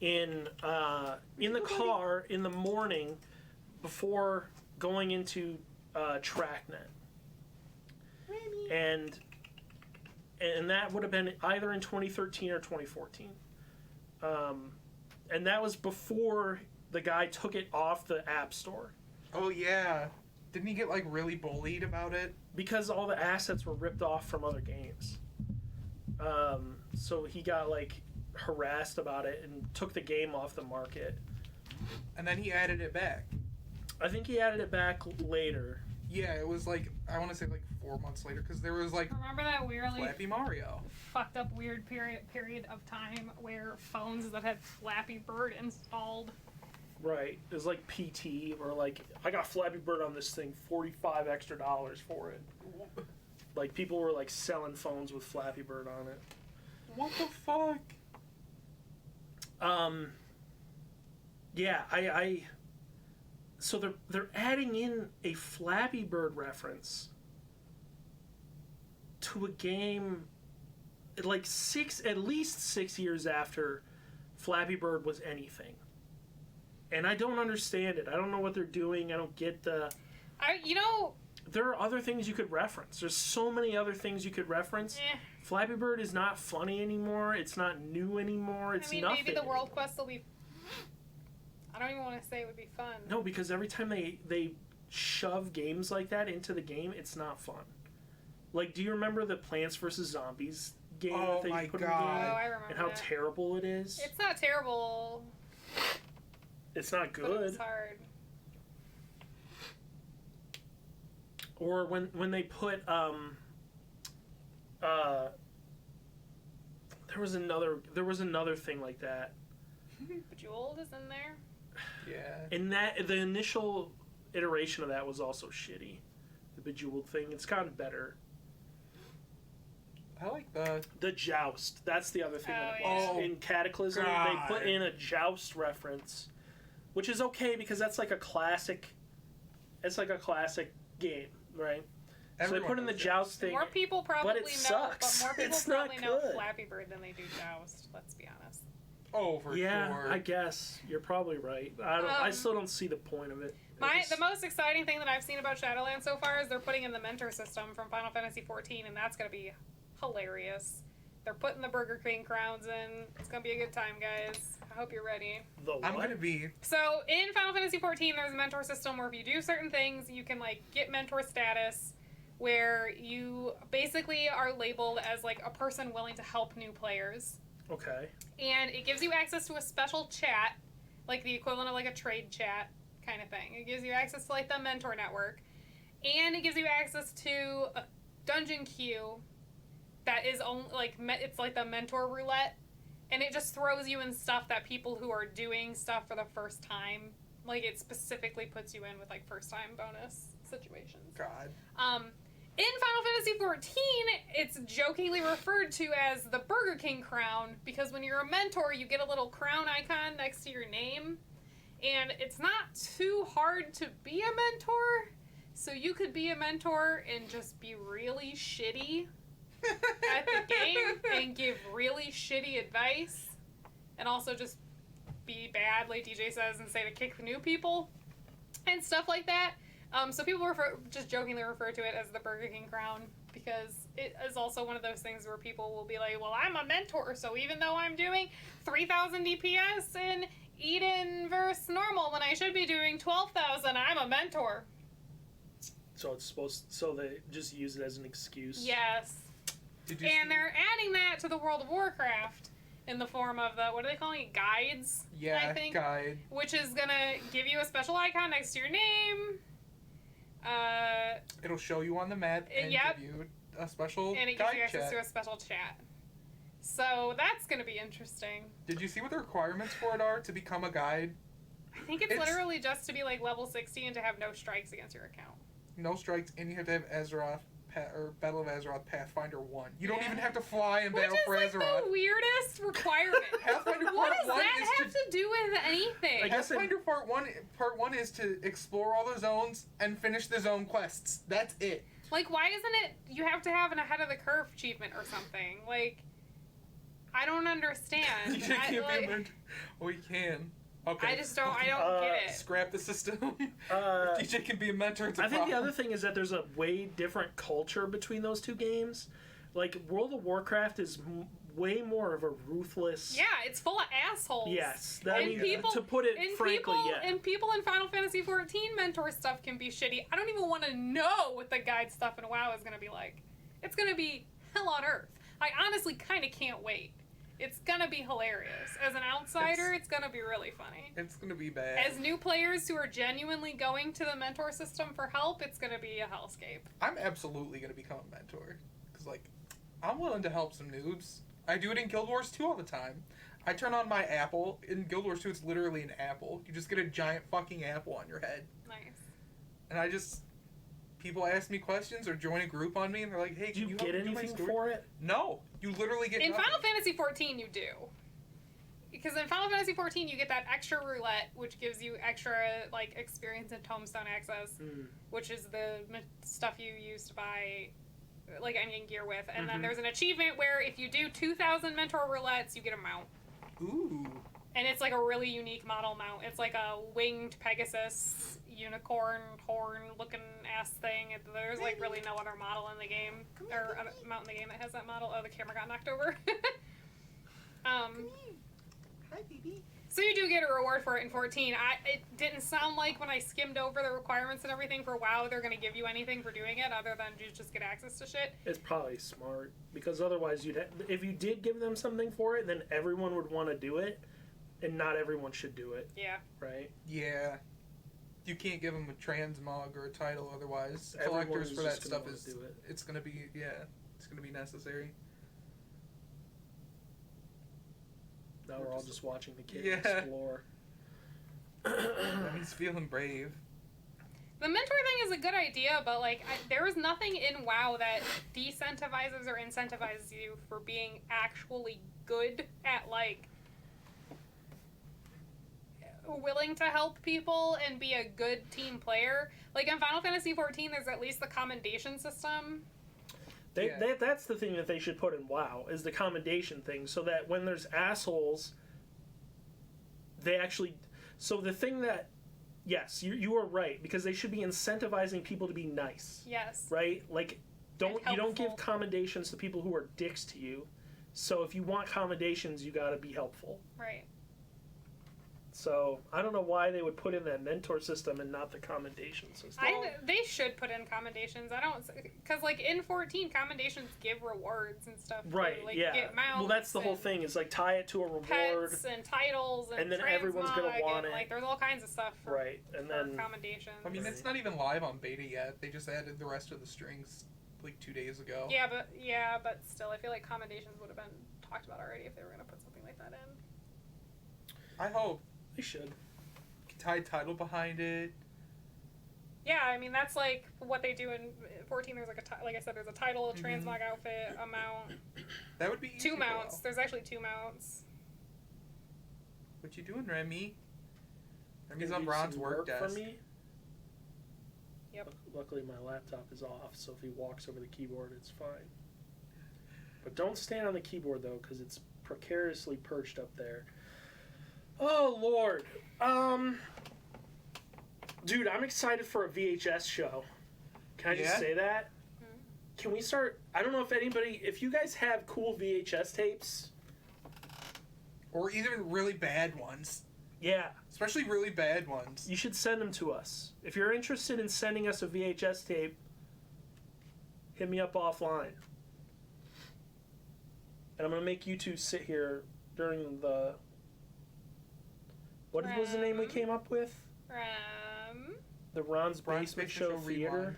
in the car in the morning before going into TrackNet, and that would have been either in 2013 or 2014, and that was before the guy took it off the App Store Oh yeah. Didn't he get like really bullied about it? because all the assets were ripped off from other games. So he got like harassed about it and took the game off the market. And then he added it back. I think he added it back later. Yeah, it was like, I want to say like 4 months later, because there was like Remember that weirdly Flappy Mario. fucked up weird period of time where phones that had Flappy Bird installed. Right. It was like PT or like I got Flappy Bird on this thing, $45 extra for it. Like people were like selling phones with Flappy Bird on it. What the fuck? Yeah, I so they're adding in a Flappy Bird reference to a game like at least 6 years after Flappy Bird was anything. And I don't understand it. I don't know what they're doing. I don't get the there are other things you could reference. There's so many other things you could reference. Flappy Bird is not funny anymore. It's not new anymore. It's nothing. Maybe the World Quest will be. I don't even want to say it would be fun. No, because every time they shove games like that into the game, it's not fun. Like, do you remember the Plants vs. Zombies game that they put in the game? Oh, I remember And how that. terrible it is? It's not terrible. It's not But good. it's hard. Or when they put there was another thing like that. Bejeweled is in there. Yeah. And the initial iteration of that was also shitty. The Bejeweled thing. It's gotten better. I like The Joust. That's the other thing. Oh, yeah. In Cataclysm, God. they put in a Joust reference, which is okay because that's like a classic. It's like a classic game, right? So they put in the Joust thing. More people probably but it sucks. know, but more people It's not probably know good. Flappy Bird than they do Joust. Let's be honest. Oh, for Yeah, sure. I guess you're probably right. I still don't see the point of it. The most exciting thing that I've seen about Shadowlands so far is they're putting in the mentor system from Final Fantasy XIV, and that's going to be hilarious. They're putting the Burger King crowns in. It's going to be a good time, guys. I hope you're ready. The what? I'm gonna be. So in Final Fantasy XIV, there's a mentor system where if you do certain things, you can like get mentor status, where you basically are labeled as like a person willing to help new players. Okay. And it gives you access to a special chat, like the equivalent of like a trade chat kind of thing. It gives you access to like the mentor network, and it gives you access to a dungeon queue that is only like it's like the mentor roulette, and it just throws you in stuff that people who are doing stuff for the first time, like it specifically puts you in with like first time bonus situations. God. In Final Fantasy XIV, it's jokingly referred to as the Burger King crown because when you're a mentor, you get a little crown icon next to your name. And it's not too hard to be a mentor, so you could be a mentor and just be really shitty at the game and give really shitty advice. And also just be bad, like DJ says, and say to kick new people and stuff like that. So people just jokingly refer to it as the Burger King crown because it is also one of those things where people will be like, well, I'm a mentor, so even though I'm doing 3,000 DPS in Eden versus normal when I should be doing 12,000, I'm a mentor. So so they just use it as an excuse. Yes. And they're adding that to the World of Warcraft in the form of the, what are they calling it, guides? Yeah, I think, guide. which is gonna give you a special icon next to your name. It'll show you on the map and Yep. give you a special And it gives guide you access chat. to a special chat. So that's gonna be interesting. Did you see what the requirements for it are to become a guide? I think it's literally just to be like level 60 and to have no strikes against your account. No strikes, and you have to have Azeroth or Battle of Azeroth Pathfinder 1. You don't Yeah. even have to fly in Which Battle is for like Azeroth. the weirdest requirement. Pathfinder What Part does 1 that is have to do with anything? I guess Pathfinder Part 1 is to explore all the zones and finish the zone quests. That's it. Like, why isn't it you have to have an ahead of the curve achievement or something? Like, I don't understand. You can't be a like, mentor. Oh, you can. Okay. I just don't. I don't get it. Scrap the system. Uh, DJ can be a mentor. It's a I think the problem. other thing is that there's a way different culture between those two games. Like, World of Warcraft is way more of a ruthless. Yeah, it's full of assholes. Yes, And people- to put it And frankly, people, yeah. and people in Final Fantasy XIV mentor stuff can be shitty. I don't even want to know what the guide stuff in WoW is going to be like. It's going to be hell on earth. I honestly kind of can't wait. It's going to be hilarious. As an outsider, it's going to be really funny. It's gonna be bad. As new players who are genuinely going to the mentor system for help, it's going to be a hellscape. I'm absolutely gonna become a mentor. Cause like, I'm willing to help some noobs. I do it in Guild Wars 2 all the time. I turn on my apple. In Guild Wars 2, it's literally an apple. You just get a giant fucking apple on your head. Nice. And I just... People ask me questions or join a group on me, and they're like, hey, Do can you you help get me do my anything story? for it? No. You literally get In nothing. Final Fantasy XIV, you do. Because in Final Fantasy XIV, you get that extra roulette, which gives you extra like experience and tombstone access, which is the stuff you use to buy like ending gear with. And then there's an achievement where if you do 2,000 mentor roulettes, you get a mount. Ooh. And it's like a really unique model mount. It's like a winged Pegasus unicorn horn looking ass thing. There's like really no other model in the game or mount in the game that has that model. Oh, the camera got knocked over. Hi, baby. So you do get a reward for it in 14. It didn't sound like when I skimmed over the requirements and everything for WoW, they're going to give you anything for doing it other than you just get access to shit. It's probably smart because otherwise, if you did give them something for it, then everyone would want to do it, and not everyone should do it, Yeah. right? Yeah. You can't give them a transmog or a title otherwise. Everyone Collectors is for that just gonna stuff wanna is... do it. It's gonna be... Yeah. It's gonna be necessary. Now we're all just watching the kid Yeah. explore. He's feeling brave. The mentor thing is a good idea, but like there is nothing in WoW that decentivizes or incentivizes you for being actually good at like willing to help people and be a good team player. Like in Final Fantasy XIV, there's at least the commendation system. That's the thing that they should put in WoW is the commendation thing, so that when there's assholes, they actually. So the thing that, yes, you are right because they should be incentivizing people to be nice. Yes. Right? Like, you don't give helpful. commendations to people who are dicks to you. So if you want commendations, you got to be helpful. Right. So I don't know why they would put in that mentor system and not the commendation system. They should put in commendations. I don't, because like in 14, commendations give rewards and stuff. Too. Right, Like, yeah. You get mounts Well, that's the whole and thing. Is like tie it to a reward. Pets and titles and then everyone's gonna transmog want and, it. Like there's all kinds of stuff for, Right, and for then commendations. I mean, it's not even live on beta yet. They just added the rest of the strings like 2 days ago. Yeah, but still, I feel like commendations would have been talked about already if they were gonna put something like that in. I hope. they should. Tie title behind it. Yeah, I mean that's like what they do in 14. There's like like I said, there's a title, a transmog outfit, a mount, That would be easy 2 for mounts. WoW. There's actually 2 mounts. What you doing, Remy? Remy's Gonna on do Ron's some work desk. for me. Yep. Luckily, my laptop is off, so if he walks over the keyboard, it's fine. But don't stand on the keyboard though, because it's precariously perched up there. Oh Lord, dude, I'm excited for a VHS show. Can I just Yeah? say that? Can we start? I don't know if you guys have cool VHS tapes. Or even really bad ones. Yeah, Especially really bad ones. you should send them to us. If you're interested in sending us a VHS tape, hit me up offline. And I'm going to make you two sit here during the... What was the name we came up with? The Ron's Basement Show Theater. Rewind.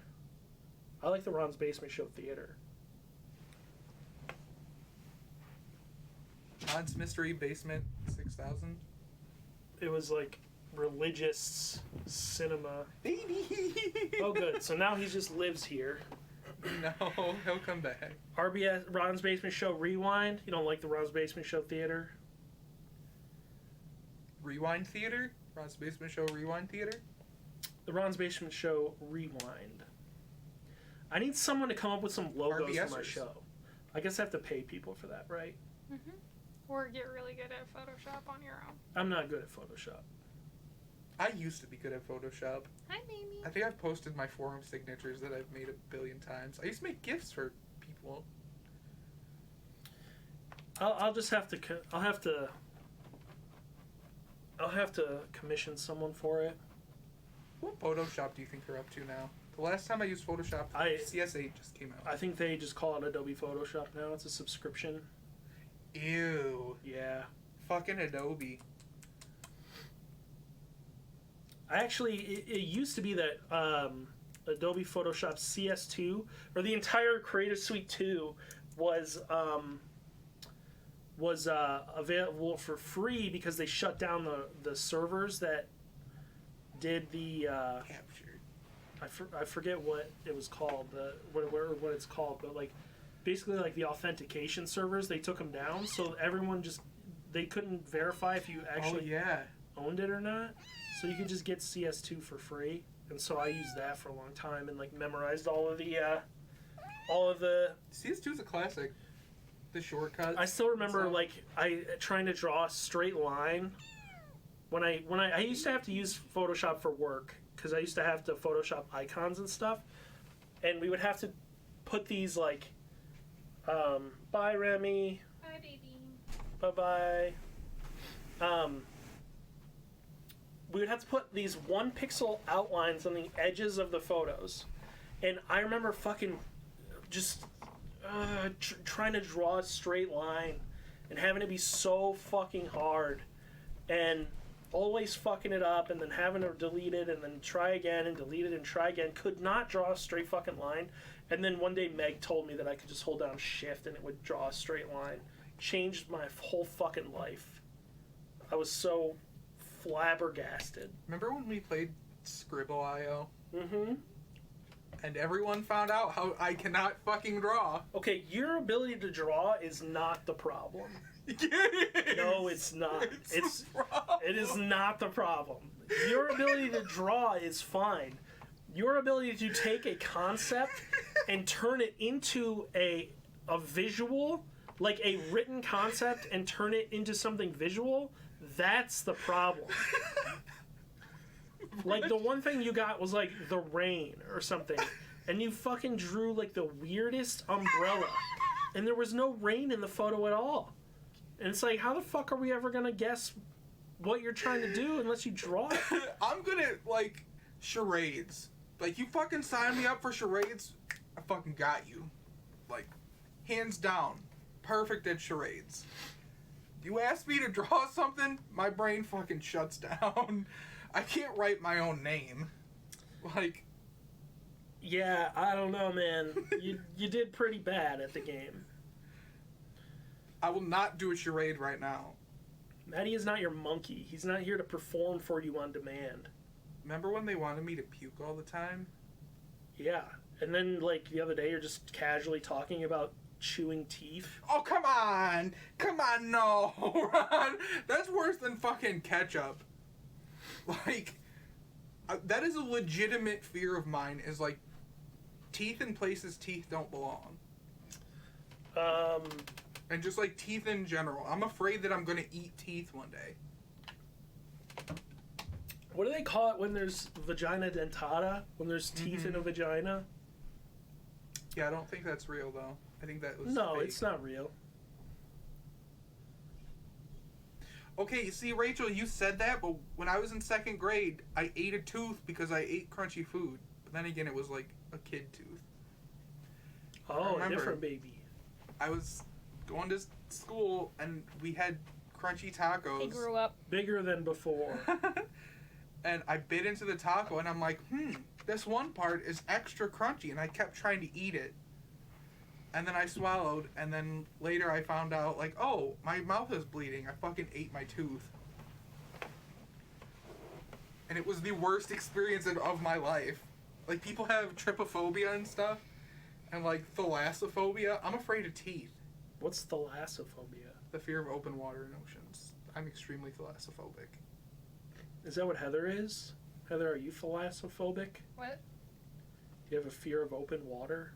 I like the Ron's Basement Show Theater. Ron's Mystery Basement 6000. It was like religious cinema. Baby! Oh, good. So now he just lives here. No, he'll come back. RBS, Ron's Basement Show Rewind. You don't like the Ron's Basement Show Theater? Rewind Theater? Ron's Basement Show Rewind Theater? The Ron's Basement Show Rewind. I need someone to come up with some logos for my RBSers. show. I guess I have to pay people for that, right? Or get really good at Photoshop on your own. I'm not good at Photoshop. I used to be good at Photoshop. Hi, Mamie. I think I've posted my forum signatures that I've made a billion times. I used to make GIFs for people. I'll just have to. I'll have to commission someone for it. What Photoshop do you think they're up to now? The last time I used Photoshop, CS8 just came out. I think they just call it Adobe Photoshop now. It's a subscription. Ew. Yeah. Fucking Adobe. It used to be that Adobe Photoshop CS2 or the entire Creative Suite 2 was available for free because they shut down the servers that did the Captured. I forget what it was called, what it's called, but like basically like the authentication servers, they took them down, so everyone they couldn't verify if you actually owned it or not. So you could just get CS2 for free, and so I used that for a long time and like memorized all of the CS2's a classic. The shortcuts. I still remember like trying to draw a straight line when I used to have to use Photoshop for work because I used to have to Photoshop icons and stuff, and we would have to put these like bye Remy, Bye, baby. bye we would have to put these 1 pixel outlines on the edges of the photos, and I remember fucking just trying to draw a straight line and having it be so fucking hard and always fucking it up and then having to delete it and then try again and delete it and try again. Could not draw a straight fucking line. And then one day Meg told me that I could just hold down shift and it would draw a straight line. Changed my whole fucking life. I was so flabbergasted. Remember when we played Scribble.io? Mm-hmm. And everyone found out how I cannot fucking draw. Okay, your ability to draw is not the problem. No, it's not. It is not the problem. Your ability to draw is fine. Your ability to take a concept and turn it into a visual, like a written concept, and turn it into something visual, that's the problem. Like, the one thing you got was, like, the rain or something. And you fucking drew, like, the weirdest umbrella. And there was no rain in the photo at all. And it's like, how the fuck are we ever gonna guess what you're trying to do unless you draw it? I'm good at, like, charades. Like, you fucking sign me up for charades, I fucking got you. Like, hands down. Perfect at charades. You ask me to draw something, my brain fucking shuts down. I can't write my own name. Like... Yeah, I don't know, man. You did pretty bad at the game. I will not do a charade right now. Maddie is not your monkey. He's not here to perform for you on demand. Remember when they wanted me to puke all the time? Yeah. And then, like, the other day, you're just casually talking about chewing teeth. Oh, come on! Come on, no, Ron! That's worse than fucking ketchup. Like, that is a legitimate fear of mine, is, like, teeth in places teeth don't belong. And just, like, teeth in general. I'm afraid that I'm gonna eat teeth one day. What do they call it when there's vagina dentata? When there's teeth in a vagina? Yeah, I don't think that's real, though. I think that was No, fake. it's not real. Okay, you see, Rachel, you said that, but when I was in 2nd grade, I ate a tooth because I ate crunchy food. But then again, it was like a kid tooth. Oh, a remember. different baby. I was going to school, and we had crunchy tacos. He grew up. Bigger than before. And I bit into the taco, and I'm like, this one part is extra crunchy, and I kept trying to eat it. And then I swallowed, and then later I found out, like, oh, my mouth is bleeding. I fucking ate my tooth. And it was the worst experience of my life. Like, people have trypophobia and stuff, and, like, thalassophobia. I'm afraid of teeth. What's thalassophobia? The fear of open water in oceans. I'm extremely thalassophobic. Is that what Heather is? Heather, are you thalassophobic? What? Do you have a fear of open water?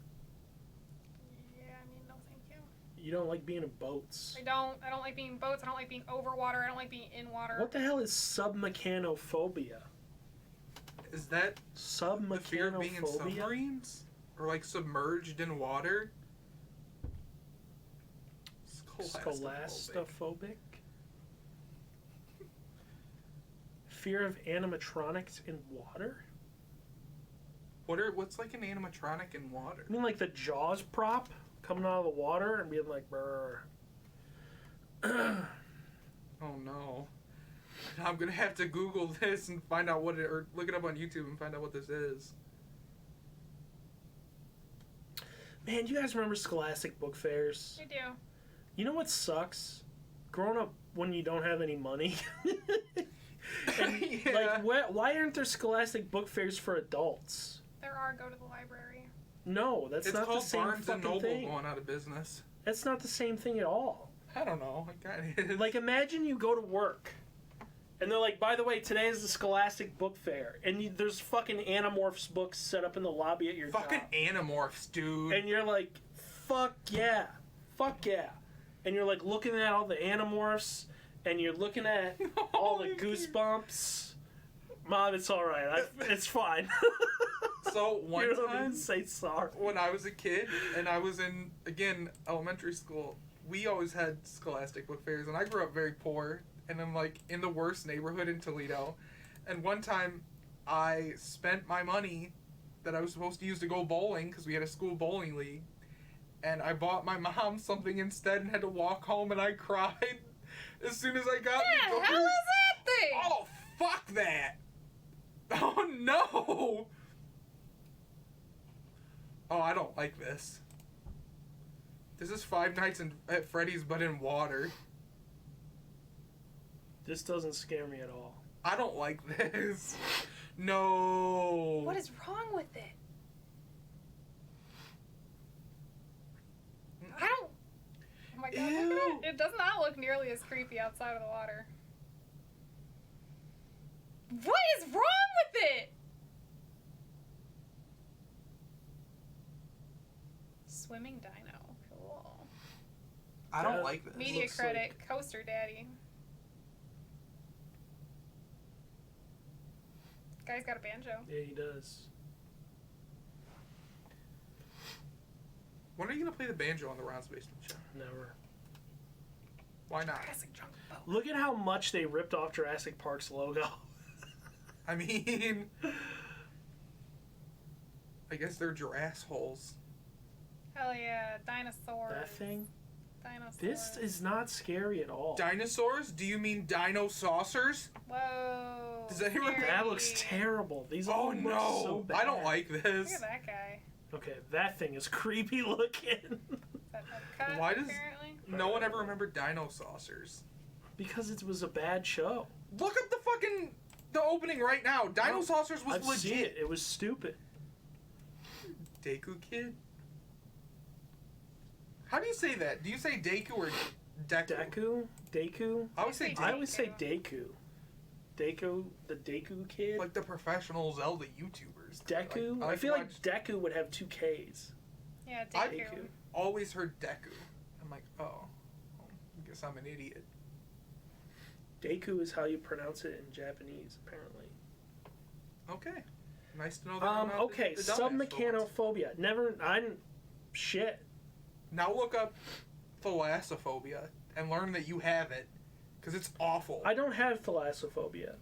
Yeah, I mean, no thank you. You don't like being in boats. I don't like being in boats. I don't like being over water. I don't like being in water. What the hell is submechanophobia? Is that the fear of being in Submechanophobia? submarines? Or, like, submerged in water? It's Scholastophobic. Fear of animatronics in water? What's like an animatronic in water? I mean, like the Jaws prop coming out of the water and being like, brr. Oh no. I'm gonna have to Google this and find out or look it up on YouTube and find out what this is. Man, do you guys remember Scholastic book fairs? I do. You know what sucks? Growing up when you don't have any money. And, Yeah. like, why aren't there Scholastic book fairs for adults? There are. Go to the library. No, that's It's not the called same Barnes and fucking Noble thing. going out of business. That's not the same thing at all. I don't know. It kind of is. Like, imagine you go to work, and they're like, by the way, today is the Scholastic book fair, and there's fucking Animorphs books set up in the lobby at your fucking job. Animorphs, dude. And you're like, fuck yeah. And you're like looking at all the Animorphs, and you're looking at all the you can't. Goosebumps. Mom, it's alright. It's fine. So one you don't need time, to say sorry. when I was a kid and I was in, again, elementary school, we always had Scholastic book fairs, and I grew up very poor, and I'm like in the worst neighborhood in Toledo. And one time, I spent my money that I was supposed to use to go bowling, because we had a school bowling league, and I bought my mom something instead and had to walk home, and I cried as soon as I got What the the hell is that thing? Oh, fuck that! Oh no! Oh, I don't like this. This is Five Nights at Freddy's, but in water. This doesn't scare me at all. I don't like this. No. What is wrong with it? I don't. Oh my god, look Ew. at it. It does not look nearly as creepy outside of the water. What is wrong with it? Swimming dino. Cool. I don't That like this. Media looks credit. Coaster Daddy. Guy's got a banjo. Yeah, he does. When are you gonna play the banjo on the Ron's Basement Show? Never. Why not? Jurassic Jungle Boat. Look at how much they ripped off Jurassic Park's logo. I mean, I guess they're giraffes holes. Hell yeah, dinosaurs. That thing? Dinosaurs. This is not scary at all. Dinosaurs? Do you mean dino saucers? Whoa. Does anyone- scary. That looks terrible. These all Oh look no! so bad. I don't like Look this. at that guy. Okay, that thing is creepy looking. Is that a cut, Why does- apparently? No one ever remembered dino saucers. Because it was a bad show. Look up the opening right now. Dino Oh, saucers was I've seen legit. it. It was stupid. Deku Kid? How do you say that? Do you say Deku or Deku? Deku? I would say I I Deku. always say Deku. Deku, the Deku kid. Like the professional Zelda YouTubers. Deku? I I like feel to like watch- Deku would have two Ks. Yeah, I- Deku. Always heard Deku. I'm like, oh, I guess I'm an idiot. Deku is how you pronounce it in Japanese, apparently. Okay. Nice to know that. I'm not Okay, the dumbass for once. submechanophobia. Never, shit. Now look up thalassophobia and learn that you have it. Because it's awful. I don't have thalassophobia.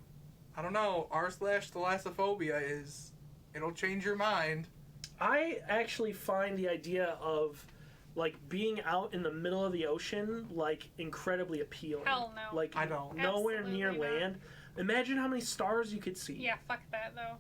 I don't know. r/thalassophobia is... It'll change your mind. I actually find the idea of, like, being out in the middle of the ocean, like, incredibly appealing. Hell no. Like, I don't. nowhere near Absolutely not. land. Imagine how many stars you could see. Yeah, fuck that though.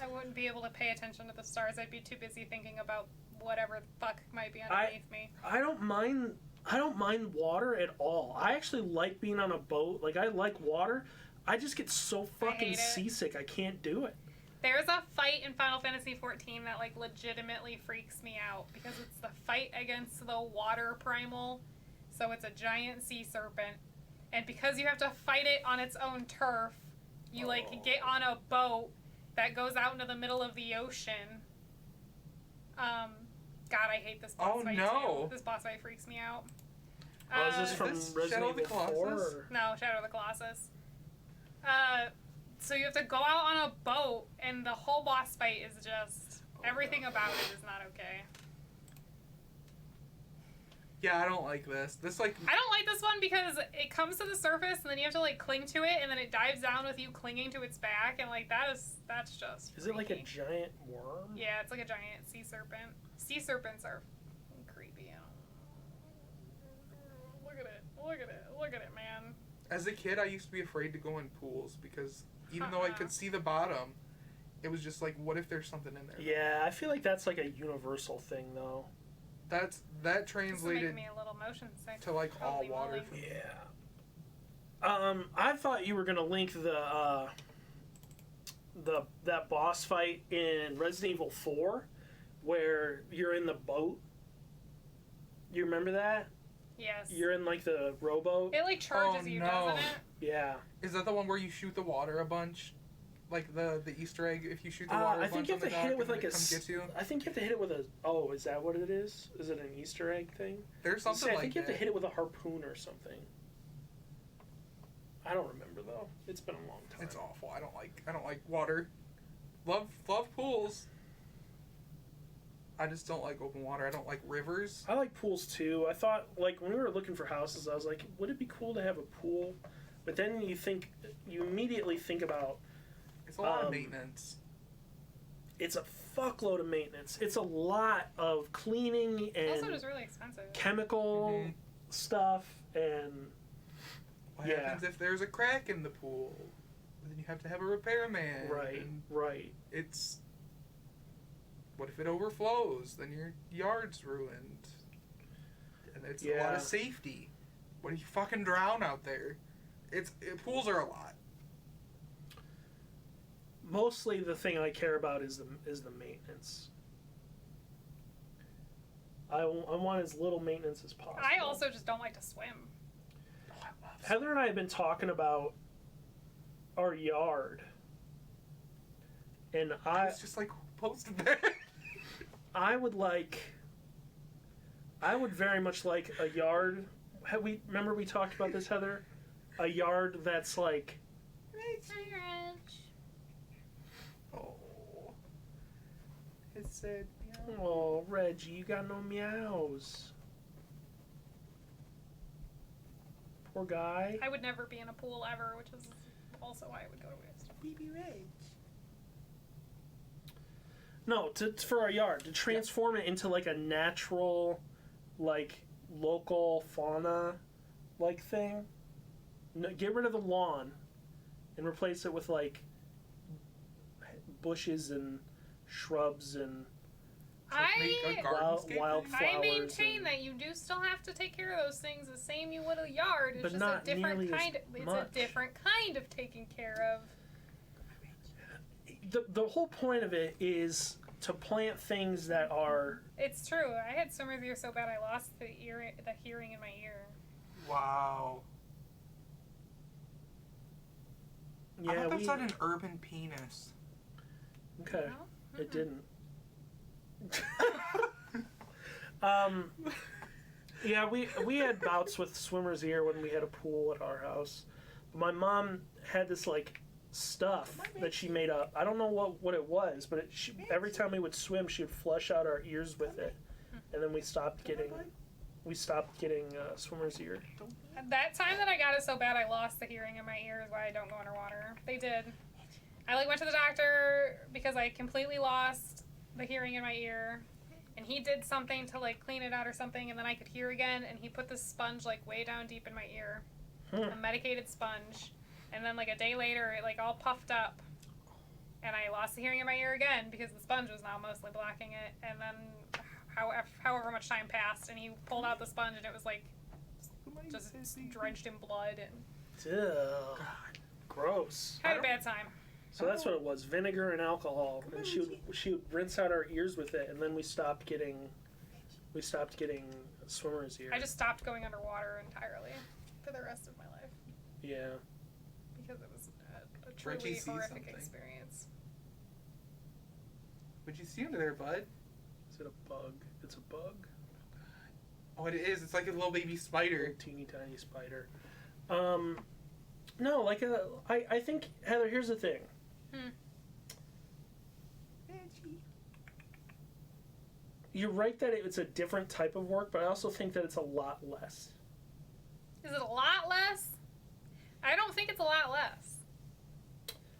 I wouldn't be able to pay attention to the stars. I'd be too busy thinking about whatever the fuck might be underneath me. I don't mind water at all. I actually like being on a boat. Like, I like water. I just get so fucking hate it. seasick. I can't do it. There's a fight in Final Fantasy XIV that like legitimately freaks me out because it's the fight against the water primal. So it's a giant sea serpent. And because you have to fight it on its own turf, you like get on a boat that goes out into the middle of the ocean. God, I hate this boss Oh, fight no. too. This boss fight freaks me out. Oh, is this from this Resident Shadow of the Evil 4? Colossus? Or? No, Shadow of the Colossus. So you have to go out on a boat, and the whole boss fight is just... everything about it is not okay. Yeah, I don't like this. This, like... I don't like this one because it comes to the surface and then you have to like cling to it and then it dives down with you clinging to its back and like that's just Is it like a freaky. giant worm? Yeah, it's like a giant sea serpent. Sea serpents are creepy. Look at it. Look at it. Look at it, man. As a kid, I used to be afraid to go in pools because even though I Uh-uh. could see the bottom, it was just like, what if there's something in there? Yeah, I feel like that's like a universal thing, though. That This is translated making me a little motion sick. to like all Holy water. moly. For me. Yeah. I thought you were gonna link that boss fight in Resident Evil 4, where you're in the boat. You remember that? Yes. You're in like the rowboat. It like charges Oh, you, no. doesn't it? Yeah. Is that the one where you shoot the water a bunch? Like the Easter egg, if you shoot the water I a think bunch you on have the to hit dock it with and like a. it comes get you? I think you have to hit it with a. Oh, is that what it is? Is it an Easter egg thing? There's something I like think you have that. to hit it with a harpoon or something. I don't remember though. It's been a long time. It's awful. I don't like water. Love pools. I just don't like open water. I don't like rivers. I like pools too. I thought, like, when we were looking for houses, I was like, would it be cool to have a pool? But then you immediately think about It's a lot of Um, maintenance. it's a fuckload of maintenance. It's a lot of cleaning Also, and just really expensive. chemical Mhm. stuff and What yeah. happens if there's a crack in the pool? Then you have to have a repairman. right, And right. it's... What if it overflows? Then your yard's ruined. And it's a lot Yeah. of safety. What if you fucking drown out there? Pools are a lot. Mostly the thing I care about is the maintenance. I want as little maintenance as possible. I also just don't like to swim. Oh, I love Heather and I have been talking about our yard, and It's just like posted there. I would very much like a yard. Remember we talked about this, Heather? A yard that's like, Oh. It said, meow. oh, Reggie, you got no meows. Poor guy. I would never be in a pool ever, which is also why I would go to waste. BB Rage. No, for our yard, to transform it into like a natural, like local fauna, like thing. No, get rid of the lawn, and replace it with like bushes and shrubs and Make a I gardenscape wild thing? I flowers maintain and- that you do still have to take care of those things the same you would a yard. It's But just not a different nearly as kind. It's much. a different kind of taking care of. the whole point of it is to plant things that are It's true. I had swimmer's ear so bad I lost the hearing in my ear. Wow. I yeah thought we that's an urban penis. okay No? it Mm-mm. didn't. Yeah, we had bouts with swimmer's ear when we had a pool at our house. My mom had this like stuff that she made up. I don't know what it was, but every time we would swim, she would flush out our ears with it, and then we stopped getting swimmer's ear. That time that I got it so bad I lost the hearing in my ear is why I don't go underwater. They did. I went to the doctor because I completely lost the hearing in my ear, and he did something to clean it out or something, and then I could hear again, and he put this sponge way down deep in my ear, a medicated sponge, and then a day later it all puffed up, and I lost the hearing in my ear again because the sponge was now mostly blocking it, and then however much time passed, and he pulled out the sponge, and it was just drenched in blood, and Ugh. Gross. had a bad time. So that's what it was: vinegar and alcohol, and she would rinse out our ears with it, and then we stopped getting swimmer's ear. I just stopped going underwater entirely for the rest of my life yeah. because it was a Where'd truly you see horrific something? experience. What'd you see under there, bud? Is it a bug? It's a bug. Oh, it is. It's like a little baby spider. Little teeny tiny spider. No, I think, Heather, here's the thing. you're right that it's a different type of work, but I also think that it's a lot less. Is it a lot less? I don't think it's a lot less.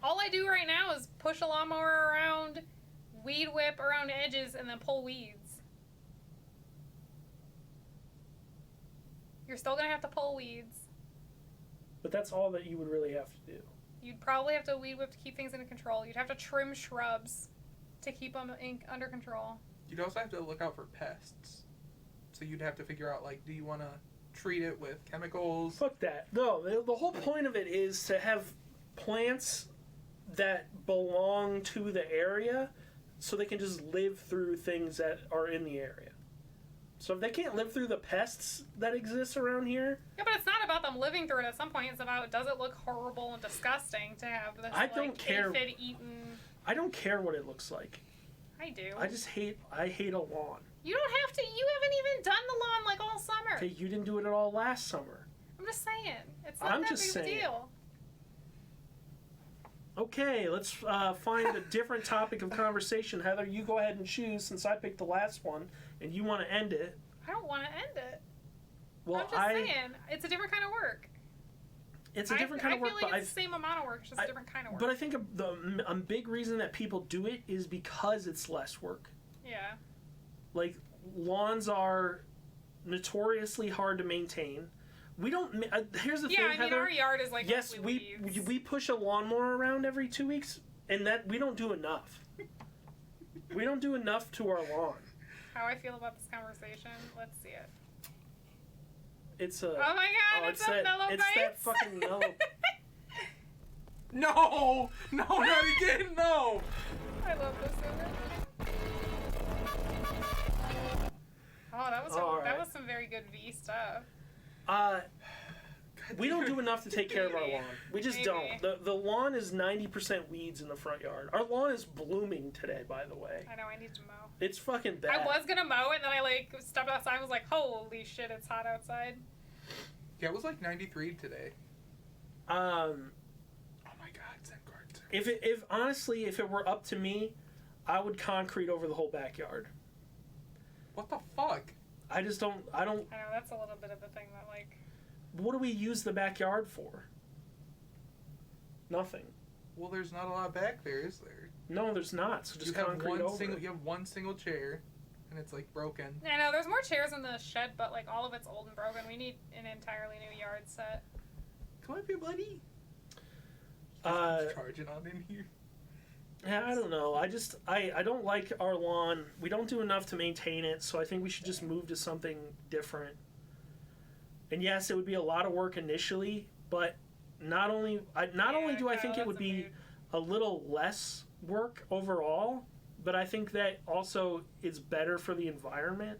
All I do right now is push a lawnmower around, weed whip around edges, and then pull weeds. You're still gonna have to pull weeds. But that's all that you would really have to do. You'd probably have to weed whip to keep things under control. You'd have to trim shrubs to keep them under control. You'd also have to look out for pests. So you'd have to figure out, like, do you want to treat it with chemicals? Fuck that. No, the whole point of it is to have plants that belong to the area so they can just live through things that are in the area. So if they can't live through the pests that exist around here, Yeah, but it's not about them living through it at some point. It's about, does it look horrible and disgusting to have this, I don't care. aphid eaten... I don't care what it looks like. I do. I hate a lawn. You don't have to. You haven't even done the lawn like all summer. Okay, you didn't do it at all last summer. I'm just saying. It's not I'm that just big of a saying. deal. Okay, let's find a different topic of conversation. Heather, you go ahead and choose since I picked the last one and you want to end it. I don't want to end it. Well, I'm just saying. It's a different kind of work. it's a different kind of work, I feel like but it's the same amount of work, it's just a different kind of work. But I think a big reason that people do it is because it's less work. Yeah. Like, lawns are notoriously hard to maintain. We don't. Here's the thing, Yeah, I mean, Heather. our yard is like Yes, mostly weeds. we push a lawnmower around every 2 weeks, and that we don't do enough. We don't do enough to our lawn. How I feel about this conversation, let's see it. It's a. Oh my god, it's a mellow It's that fucking mellow. No! No, not again, no! I love this so much. Oh, that was All right. that was some very good V stuff. We don't do enough to take care of our Maybe. lawn. We just Maybe. don't. The lawn is 90% weeds in the front yard. Our lawn is blooming today, by the way. I know I need to mow. It's fucking bad. I was gonna mow and then I like stepped outside and was like, holy shit, it's hot outside. Yeah, it was like 93 today. Oh my god, Zenguard. If honestly, if it were up to me, I would concrete over the whole backyard. What the fuck? I just don't. I know, that's a little bit of the thing that like... What do we use the backyard for? Nothing. Well, there's not a lot back there, is there? No, there's not. So just you have concrete over it. You have one single chair, and it's like broken. I know, there's more chairs in the shed, but like all of it's old and broken. We need an entirely new yard set. Come up here, buddy. Charging on in here. Yeah, I don't know. I don't like our lawn. We don't do enough to maintain it, so I think we should just move to something different. And yes, it would be a lot of work initially, but not only do I think it would be a little less work overall, but I think that also is better for the environment.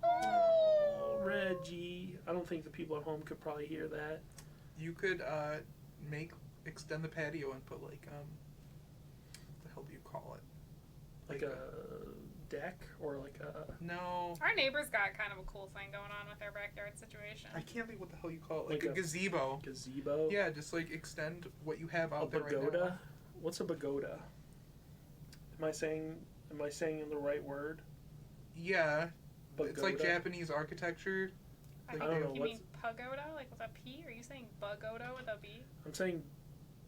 Oh, Reggie. I don't think the people at home could probably hear that. You could extend the patio and put like what the hell do you call it? Like a deck or like a... No. Our neighbor's got kind of a cool thing going on with their backyard situation. I can't think what the hell you call it. Like Like a gazebo. Gazebo? Yeah, just like extend what you have A out there right pagoda? now. What's a pagoda? Am I saying the right word? Yeah. It's like Pagoda? Japanese architecture. I Like, I don't know you what's... mean pagoda, like with a P? Are you saying pagoda with a B? I'm saying...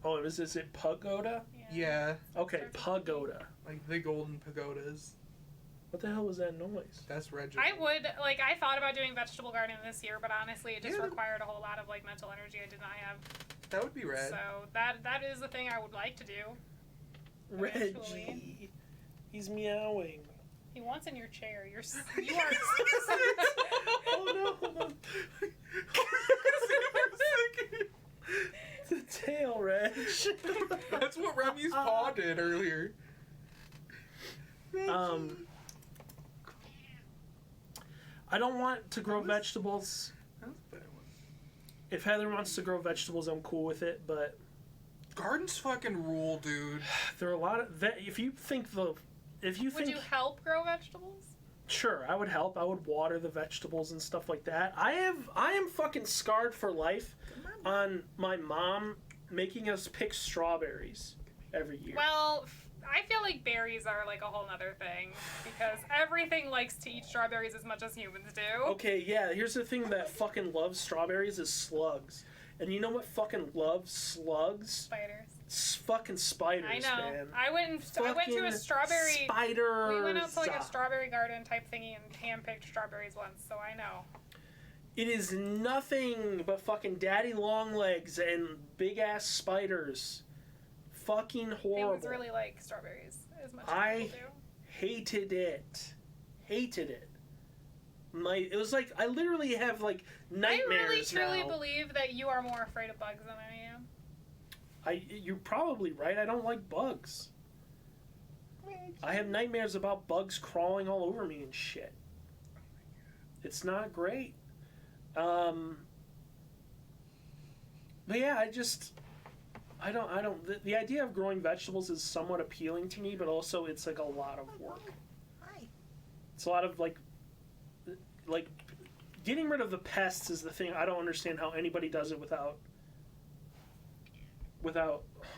Oh, is it pagoda? Yeah, Okay, pagoda. like the golden pagodas. What the hell was that noise? That's Reggie. I thought about doing vegetable gardening this year, but honestly, it just Yeah. required a whole lot of like mental energy I did not have. That would be rad. So that is the thing I would like to do. Eventually. Reggie. He's meowing. He wants in your chair. You are. Oh no! The tail, Reg. That's what Remy's paw did earlier. I don't want to grow vegetables. That was a bad one. If Heather wants to grow vegetables, I'm cool with it. But Gardens fucking rule, dude. there are a lot of if you think Would you help grow vegetables? Sure, I would help. I would water the vegetables and stuff like that. I am fucking scarred for life on my mom making us pick strawberries every year. Well, I feel like berries are like a whole nother thing because everything likes to eat strawberries as much as humans do. Okay, yeah, here's the thing that fucking loves strawberries is slugs. And you know what fucking loves slugs? Spiders. Fucking spiders, I know. man. I went to a strawberry. Spiders. We went out to like a strawberry garden type thingy and handpicked strawberries once, so I know. It is nothing but fucking daddy long legs and big ass spiders. Fucking horrible. Humans really like strawberries as much I as people do. hated it. Hated it. It was like I literally have like nightmares I really truly now. believe that you are more afraid of bugs than I am. You're probably right. I don't like bugs. I have nightmares about bugs crawling all over me and shit. It's not great. But yeah, I don't. The idea of growing vegetables is somewhat appealing to me, but also it's like a lot of work. It's a lot of like getting rid of the pests is the thing. I don't understand how anybody does it without.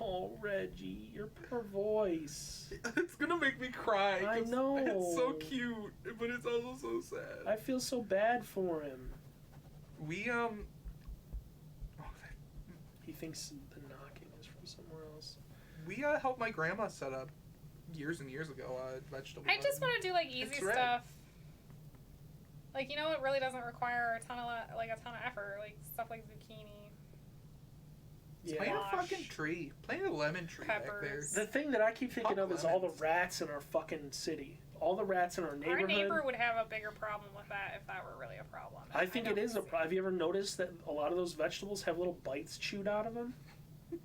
Oh, Reggie, your poor voice. It's gonna make me cry. I 'cause know. It's so cute, but it's also so sad. I feel so bad for him. We He thinks the knocking is from somewhere else. we helped my grandma set up years and years ago a vegetable. I just garden. want to do like easy It's red. stuff. Like, you know, it really doesn't require a ton of effort. Like stuff like zucchini. Plant a Squash. fucking tree. Plant a lemon tree Peppers. The thing that I keep thinking Fuck of is all the lemons. rats in our fucking city. All the rats in our Our neighborhood. neighbor would have a bigger problem with that if that were really a problem. I think it don't is a see problem. Have you ever noticed that a lot of those vegetables have little bites chewed out of them? Mm-mm.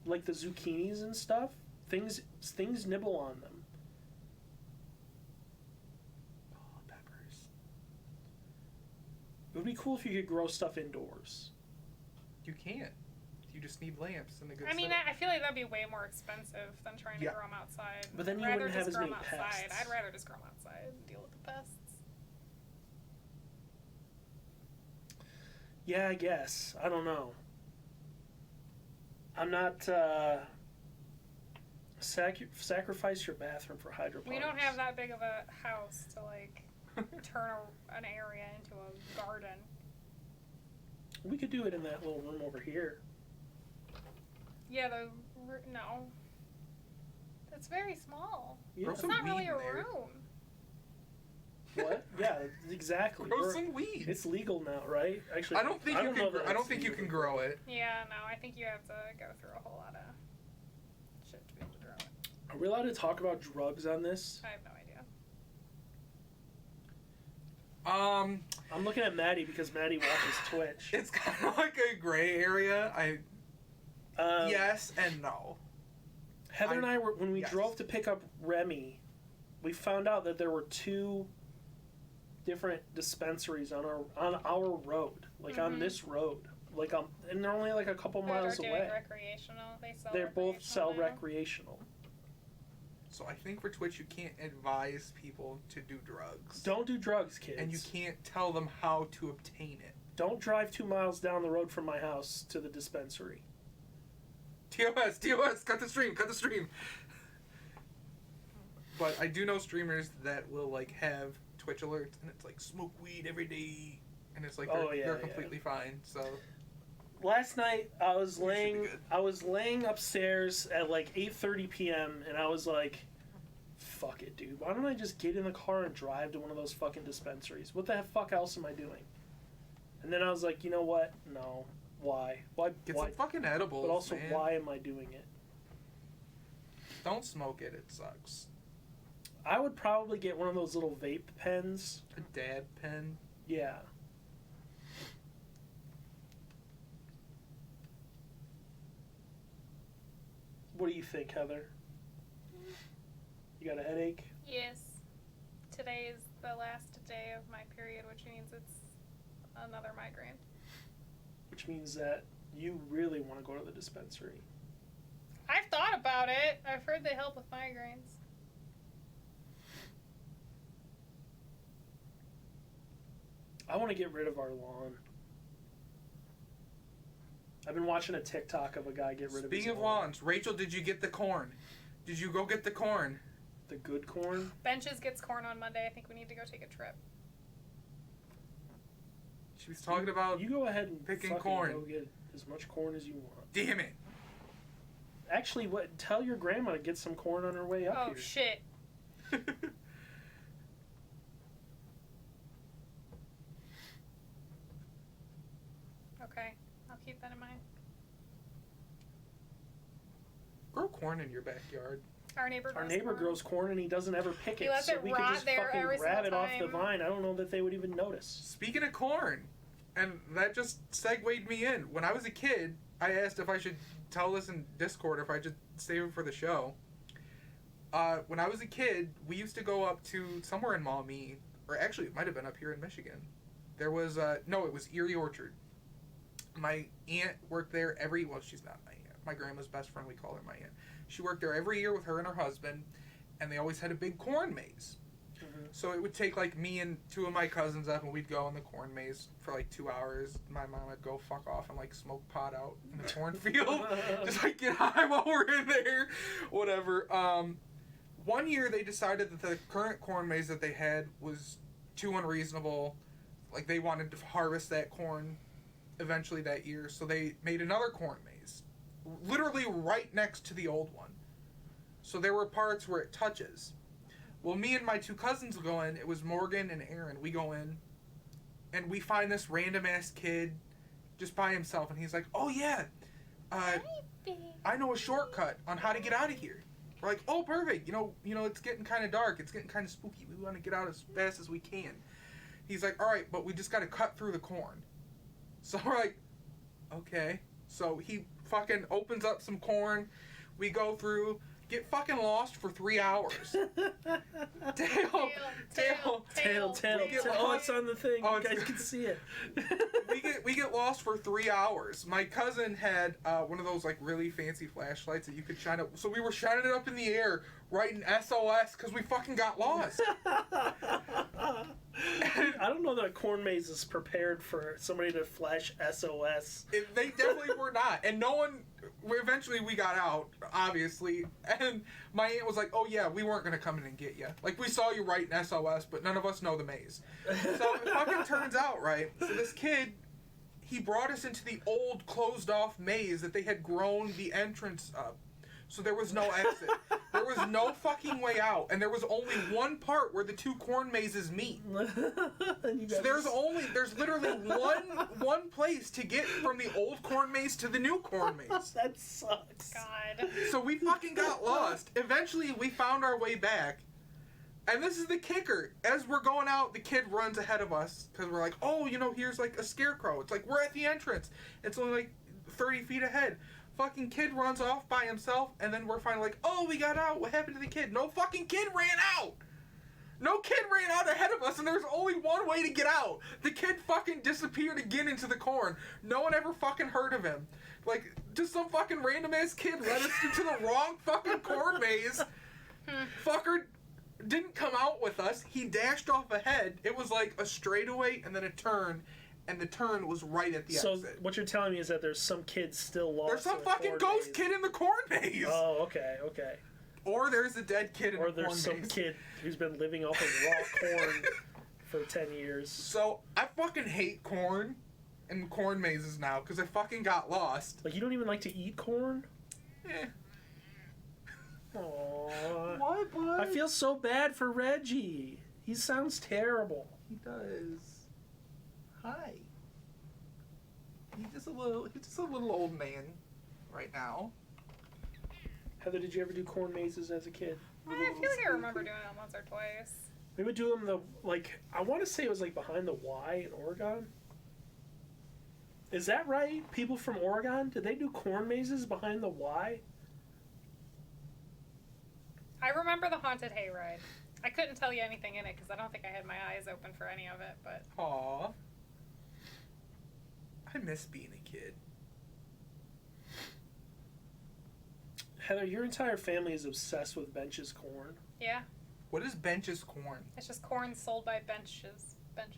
Like the zucchinis and stuff? Things nibble on them. Oh, peppers. It would be cool if you could grow stuff indoors. You can't. You just need lamps and a good I mean, setup. I feel like that'd be way more expensive than trying to Yeah. grow them outside. But then you I'd rather wouldn't have just as grow many 'em outside. pests. I'd rather just grow them outside and deal with the pests. Yeah, I guess. I don't know. I'm not, sacrifice your bathroom for hydroponics. We don't have that big of a house to like turn an area into a garden. We could do it in that little room over here. Yeah, no. It's very small. Yeah. Grow It's some not really weed a in there. room. What? Yeah, exactly. Grow some weeds. It's legal now, right? Actually, I don't think you know can. that I don't it's think you legal. can grow it. Yeah, no, I think you have to go through a whole lot of shit to be able to grow it. Are we allowed to talk about drugs on this? I have no idea. I'm looking at Maddie because Maddie watches Twitch. It's kind of like a gray area. Yes and no. Heather and I were when we yes. drove to pick up Remy, we found out that there were 2 different dispensaries on our road, like on Mhm. this road, like and they're only like a couple They're miles doing away. recreational. They sell. They both sell now. recreational. So I think for Twitch you can't advise people to do drugs. Don't do drugs, kids. And you can't tell them how to obtain it. Don't drive 2 miles down the road from my house to the dispensary. TOS, cut the stream. But I do know streamers that will like have Twitch alerts and it's like smoke weed every day, and it's like they're completely fine. So Last night I was You should be good. laying upstairs at like 8:30 p.m. and I was like, fuck it, dude. Why don't I just get in the car and drive to one of those fucking dispensaries? What the fuck else am I doing? And then I was like, you know what? No. Why? get Why? some fucking edibles. But also, man. why am I doing it? Don't smoke it. It sucks. I would probably get one of those little vape pens. A dad pen. Yeah. What do you think, Heather? You got a headache? Yes. Today is the last day of my period, which means it's another migraine. Which means that you really want to go to the dispensary. I've thought about it. I've heard they help with migraines. I want to get rid of our lawn. I've been watching a TikTok of a guy get rid of his Speaking of lawn. lawns, Rachel, did you get the corn? Did you go get the corn? The good corn. Benches gets corn on Monday. I think we need to go take a trip. She was talking about. You go ahead and picking fucking corn. Go get as much corn as you want. Damn it. Actually, what? Tell your grandma to get some corn on her way up Oh here. shit. Okay, I'll keep that in mind. Grow corn in your backyard. Our neighbor. Our neighbor grows corn and he doesn't ever pick He it, lets so it we could rot just there fucking every grab it single off the time. vine. I don't know that they would even notice. Speaking of corn, and that just segued me in. When I was a kid, I asked if I should tell this in Discord, if I should save it for the show. When I was a kid, we used to go up to somewhere in Maumee, or actually it might have been up here in Michigan. There was, no, it was Erie Orchard. My aunt worked there well, she's not my aunt. My grandma's best friend, we call her my aunt. She worked there every year with her and her husband, and they always had a big corn maze. Mhm. So it would take like me and two of my cousins up, and we'd go in the corn maze for like 2 hours. My mom would go fuck off and like smoke pot out in the cornfield, just like get high while we're in there, whatever. One year they decided that the current corn maze that they had was too unreasonable. Like they wanted to harvest that corn eventually that year, so they made another corn maze, literally right next to the old one. So there were parts where it touches. Well, me and my two cousins go in. It was Morgan and Aaron. We go in, and we find this random ass kid just by himself, and he's like, "Oh yeah, I know a shortcut on how to get out of here." We're like, "Oh, perfect. You know, it's getting kind of dark. It's getting kind of spooky. We want to get out as fast as we can." He's like, "All right, but we just got to cut through the corn." So we're like, "Okay." So he fucking opens up some corn. We go through. Get fucking lost for 3 hours. Tail. Oh, it's on the thing. Oh, You guys can see it. We get lost for 3 hours. My cousin had one of those like really fancy flashlights that you could shine up. So we were shining it up in the air, writing SOS because we fucking got lost. I don't know that a corn maze is prepared for somebody to flash SOS. They definitely were not, and no one. Eventually, we got out, obviously, and my aunt was like, "Oh yeah, we weren't gonna come in and get you. Like we saw you writing SOS, but none of us know the maze." So it fucking turns out, right? So this kid, he brought us into the old closed-off maze that they had grown the entrance up. So there was no exit. There was no fucking way out, and there was only one part where the two corn mazes meet. So there's literally one place to get from the old corn maze to the new corn maze. That sucks. God. So we fucking got lost. Eventually, we found our way back. And this is the kicker. As we're going out, the kid runs ahead of us because we're like, "Oh, here's like a scarecrow." It's like we're at the entrance. It's only like 30 feet ahead. Fucking kid runs off by himself, and then we're finally like, "Oh, we got out. What happened to the kid?" No fucking kid ran out. No kid ran out ahead of us, and there's only one way to get out. The kid fucking disappeared again into the corn. No one ever fucking heard of him. Like, just some fucking random ass kid led us into the wrong fucking corn maze. Fucker didn't come out with us. He dashed off ahead. It was like a straightaway and then a turn. And the turn was right at the exit. So what you're telling me is that there's some kid still lost. There's some in a fucking corn ghost maze. kid in the corn maze. Oh, okay. Or there's a dead kid in Or the corn there's some maze. kid who's been living off of raw corn for 10 years. So I fucking hate corn and corn mazes now because I fucking got lost. Like, you don't even like to eat corn? Eh. Aww. What, bud? I feel so bad for Reggie. He sounds terrible. He does. Hi. He's just a little old man right now. Heather, did you ever do corn mazes as a kid? I feel like I remember doing it once or twice. We would do them I want to say it was like behind the Y in Oregon. Is that right? People from Oregon, did they do corn mazes behind the Y? I remember the haunted hayride. I couldn't tell you anything in it because I don't think I had my eyes open for any of it, but... Aww. I miss being a kid. Heather, your entire family is obsessed with Bench's corn. Yeah. What is Bench's corn? It's just corn sold by Benches.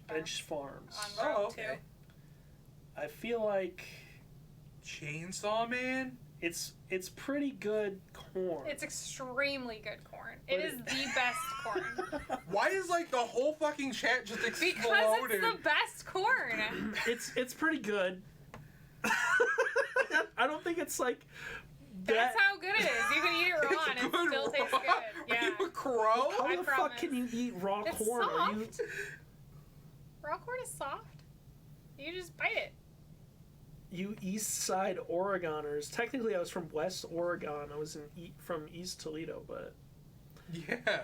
Bench Farms. On Road Oh, okay. 2. I feel like... Chainsaw Man? It's pretty good corn. It's extremely good corn. But It is the best corn. Why is like the whole fucking chat just Because exploded? it's the best corn. It's pretty good. I don't think it's like that. That's how good it is. You can eat it raw It's and it good still tastes raw. good. Yeah. Are you a crow? How I the fuck promise. can you eat raw It's corn? Are you soft. Raw corn is soft. You just bite it. you East Side Oregoners? Technically, I was from West Oregon. I was from East Toledo, but Yeah.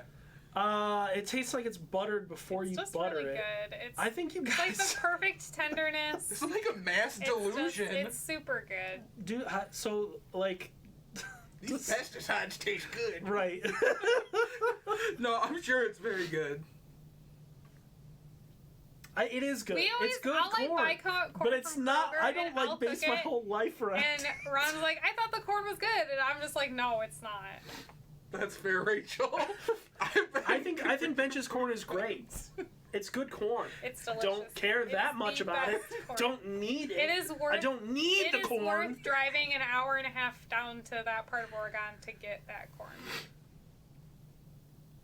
it tastes like it's buttered before It's you just butter really it. good. It's I think you it's like guys the perfect tenderness. This is like a mass It's just- delusion. it's super good. do so like These pesticides taste good. right. No, I'm sure it's very good. It is good. We always, It's good I'll like corn, buy corn but it's from not. Kroger I don't and like I'll base cook my it, whole life around. And Ron's like, I thought the corn was good, and I'm just like, no, it's not. That's fair, Rachel. I think Bench's corn is great. It's good corn. It's delicious. Don't care It's that much the about it. best corn. Don't need it. It is worth. I don't need It the is corn. worth driving an hour and a half down to that part of Oregon to get that corn.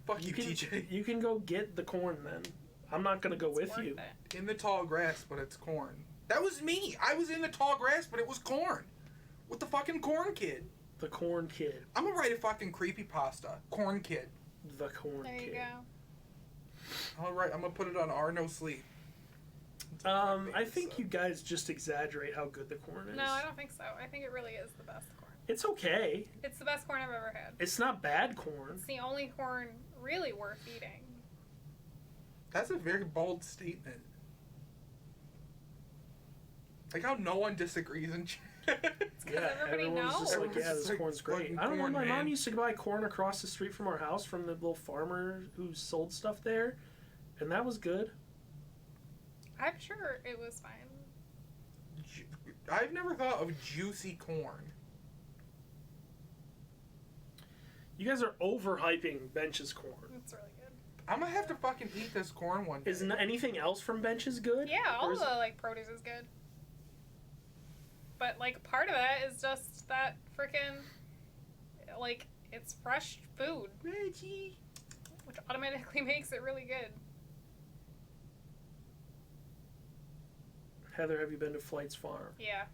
Fuck you, can TJ. you can go get the corn then. I'm not gonna go It's with worth you. it. In the tall grass, but it's corn. That was me. I was in the tall grass, but it was corn. With the fucking corn kid. The corn kid. I'm gonna write a fucking creepypasta. Corn kid. The corn There you kid. go. Alright, I'm gonna put it on R No Sleep. I think you guys just exaggerate how good the corn is. No, I don't think so. I think it really is the best corn. It's okay. It's the best corn I've ever had. It's not bad corn. It's the only corn really worth eating. That's a very bold statement. Like how no one disagrees in chat. Because everybody everyone's just knows. like, yeah, this Like, corn's great. fucking I don't know. corn, My mom man. used to buy corn across the street from our house from the little farmer who sold stuff there, and that was good. I'm sure it was fine. I've never thought of juicy corn. You guys are overhyping Bench's corn. It's really good. I'm gonna have to fucking eat this corn one day. Is anything else from Bench's good? Yeah, all Or of is- the like produce is good. But like part of that is just that freaking like it's fresh food, Reggie. which automatically makes it really good. Heather, have you been to Flight's Farm? Yeah.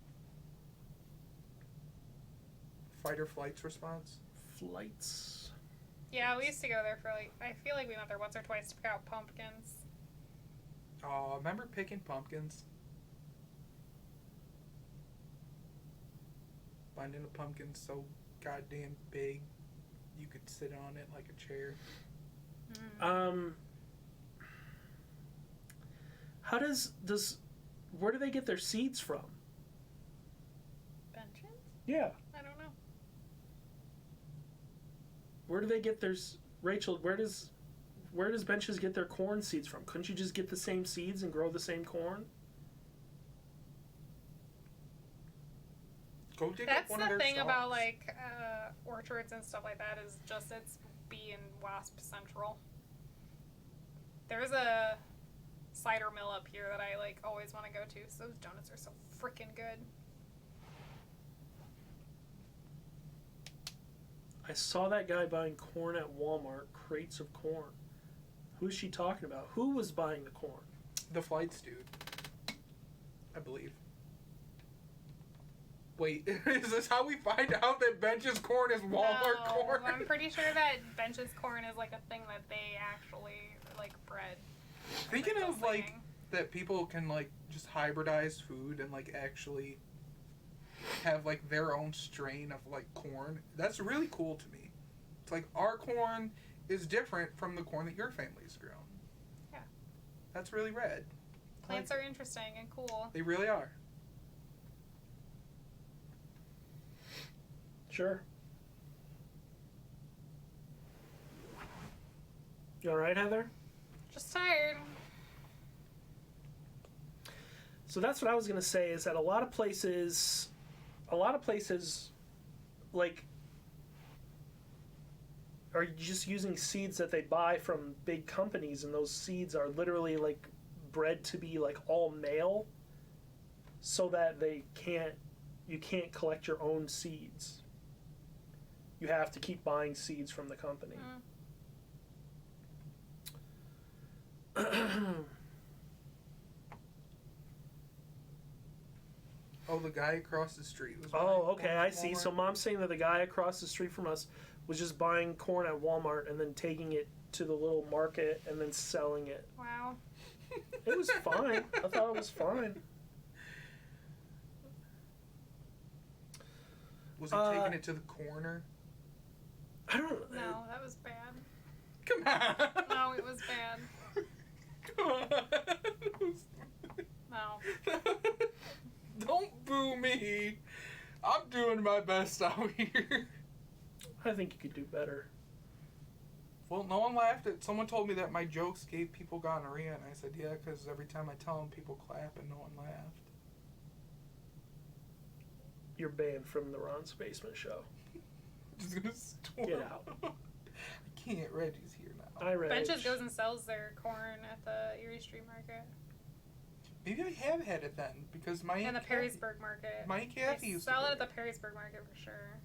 Fight or flight's response. Flights. Yeah, we used to go there for like I feel like we went there once or twice to pick out pumpkins. Oh, remember picking pumpkins? Finding a pumpkin so goddamn big, you could sit on it like a chair. How does where do they get their seeds from? Benches? Yeah. I don't know. Where do they get their Rachel? Where does Benches get their corn seeds from? Couldn't you just get the same seeds and grow the same corn? Go dig That's up one of the their thing about stalks. like orchards and stuff like that is just it's bee and wasp central. There's a cider mill up here that I like always want to go to. So those donuts are so freaking good. I saw that guy buying corn at Walmart, crates of corn. Who's she talking about? Who was buying the corn? The flights dude. I believe. Wait, is this how we find out that Bench's corn is Walmart No, corn? I'm pretty sure that Bench's corn is like a thing that they actually like bred. Thinking Like, of just like saying. that people can like just hybridize food and like actually have like their own strain of like corn. That's really cool to me. It's like our corn is different from the corn that your family's grown. Yeah. That's really rad. Plants are interesting and cool. They really are. Sure. You alright, Heather? Just tired. So that's what I was gonna say is that a lot of places like are just using seeds that they buy from big companies, and those seeds are literally like bred to be like all male so that they can't you can't collect your own seeds. You have to keep buying seeds from the company. Oh, the guy across the street was. Oh, buying okay, corn I from see. Walmart? So mom's saying that the guy across the street from us was just buying corn at Walmart and then taking it to the little market and then selling it. Wow. It was fine. I thought it was fine. Was he taking it to the corner? I don't know. No, that was bad. Come on. No, it was bad. Come on. No. Don't boo me. I'm doing my best out here. I think you could do better. Well, no one laughed at. Someone told me that my jokes gave people gonorrhea, and I said, yeah, because every time I tell them, people clap and no one laughed. You're banned from the Ron's Basement Show. Just gonna storm. Get out. I can't. Reggie's here now. I read. Benches goes and sells their corn at the Erie Street Market Maybe I have had it then, because my and Aunt the Kathy- Perrysburg Market. My Aunt Kathy They used to sell go it at the there. Perrysburg Market for sure.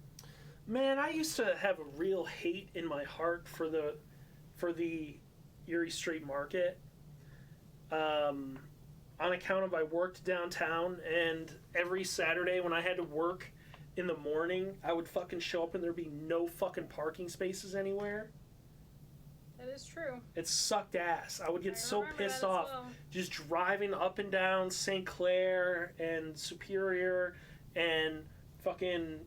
Man, I used to have a real hate in my heart for the Erie Street Market. On account of I worked downtown, and every Saturday when I had to work in the morning, I would fucking show up and there'd be no fucking parking spaces anywhere. That is true. It sucked ass. I would get I so remember pissed that as off well. just driving up and down St. Clair and Superior and fucking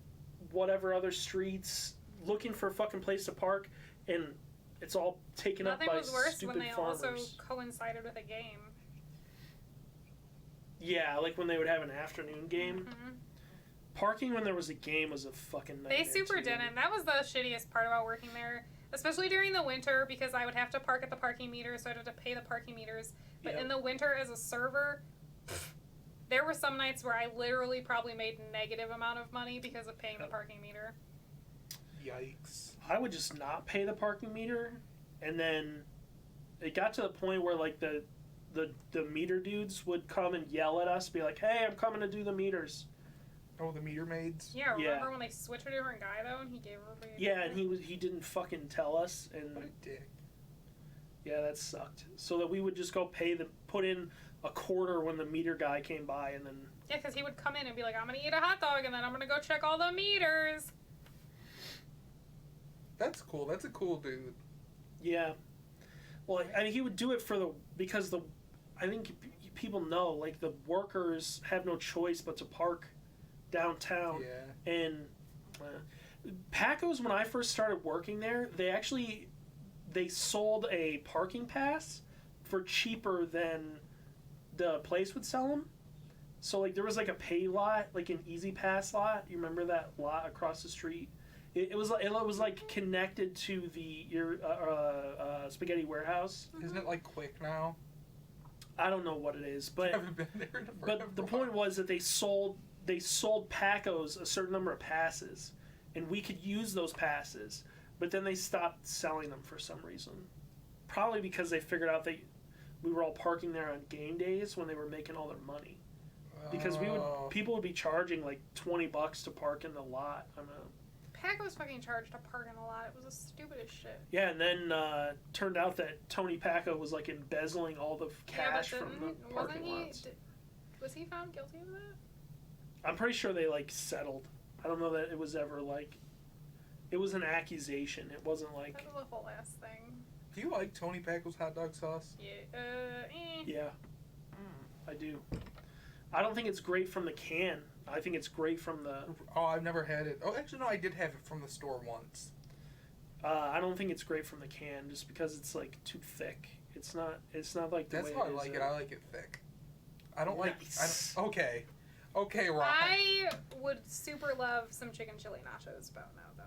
whatever other streets looking for a fucking place to park, and it's all taken Nothing up by was worse stupid when they farmers. also coincided with a game. Yeah, like when they would have an afternoon game. Mhm. Parking when there was a game was a fucking nightmare. They super too. didn't. That was the shittiest part about working there, especially during the winter, because I would have to park at the parking meter, so I'd have to pay the parking meters. But Yep. in the winter, as a server, there were some nights where I literally probably made negative amount of money because of paying the Yep. parking meter. Yikes. I would just not pay the parking meter, and then it got to the point where like the meter dudes would come and yell at us, be like, "Hey, I'm coming to do the meters." Oh, the meter maids. Yeah, remember Yeah. when they switched to a different guy though, and he gave everybody. a Yeah, and different- he didn't fucking tell us, What a and dick. yeah, that sucked. So that we would just go put in a quarter when the meter guy came by, and then Yeah, because he would come in and be like, "I'm gonna eat a hot dog, and then I'm gonna go check all the meters." That's cool. That's a cool dude. yeah. Well, I mean, he would do it because I think people know like the workers have no choice but to park downtown. Yeah. And Paco's, when I first started working there, they sold a parking pass for cheaper than the place would sell them. So like there was like a pay lot, like an Easy Pass lot. You remember that lot across the street? It was like connected to the Spaghetti Warehouse. Isn't it like quick now? I don't know what it is, I but haven't been there in forever. But the point was that they sold Pacos a certain number of passes, and we could use those passes. But then they stopped selling them for some reason, probably because they figured out we were all parking there on game days when they were making all their money. Because Oh. people would be charging like $20 to park in the lot. I don't know. Pack was fucking charged to park in a lot. It was the stupidest shit. Yeah, and then turned out that Tony Paco was like embezzling all the cash yeah, but from the wasn't parking he? lots. Was he found guilty of that? I'm pretty sure they like settled. I don't know that it was ever like. It was an accusation. It wasn't like. That was a whole ass thing. Do you like Tony Paco's hot dog sauce? Yeah. Yeah, I do. I don't think it's great from the can. I think it's great from the. Oh, I've never had it. Oh, actually, no, I did have it from the store once. I don't think it's great from the can, just because it's like too thick. It's not. It's not like the That's way how I it is like it. at- I like it thick. I don't like. Nice. Okay, okay, Rob. I would super love some chicken chili nachos about now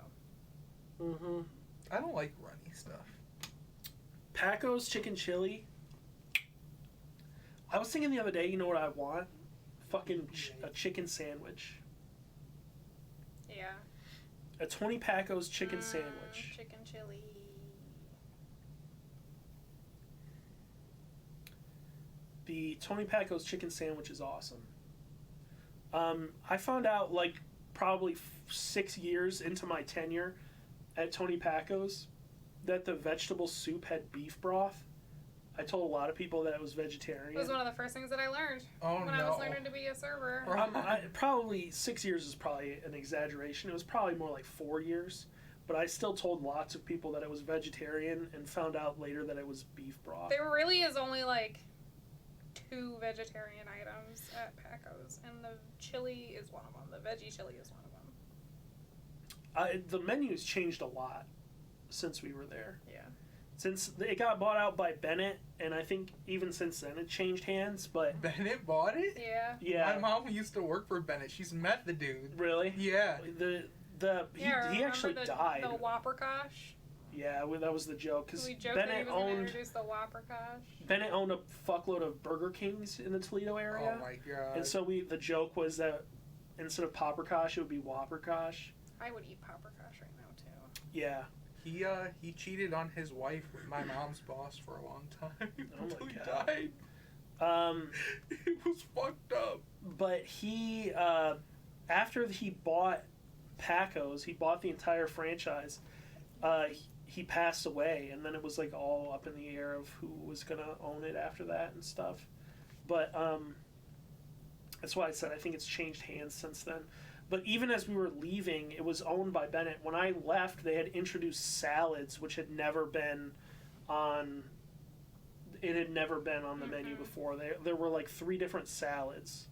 though. Mhm. I don't like runny stuff. Paco's chicken chili. I was thinking the other day. You know what I want? Fucking a chicken sandwich. Yeah. A Tony Paco's chicken sandwich. Chicken chili. The Tony Paco's chicken sandwich is awesome. I found out like probably 6 years into my tenure at Tony Paco's that the vegetable soup had beef broth. I told a lot of people that it was vegetarian. It was one of the first things that I learned when I was learning to be a server. Probably 6 years is probably an exaggeration. It was probably more like 4 years. But I still told lots of people that it was vegetarian and found out later that it was beef broth. There really is only like 2 vegetarian items at Paco's, and the chili is one of them. The veggie chili is one of them. The menu's changed a lot since we were there. Yeah. Since it got bought out by Bennett, and I think even since then it changed hands, but... Bennett bought it? Yeah. Yeah. My mom used to work for Bennett. She's met the dude. Really? Yeah. He actually died. The Whopperkosh? Yeah, that was the joke. Because We joked that he Bennett was going to owned... introduce the Whopperkosh. Bennett owned a fuckload of Burger Kings in the Toledo area. Oh my god. And so the joke was that instead of Popperkosh, it would be Whopperkosh. I would eat Popperkosh right now, too. Yeah. He cheated on his wife with my mom's boss for a long time Oh until my he God. died. It was fucked up. But he, after he bought Paco's, he bought the entire franchise, he passed away, and then it was like all up in the air of who was going to own it after that and stuff. But that's why I said I think it's changed hands since then. But even as we were leaving, it was owned by Bennett. When I left, they had introduced salads, which had never been on... It had never been on the menu before. There were like 3 different salads.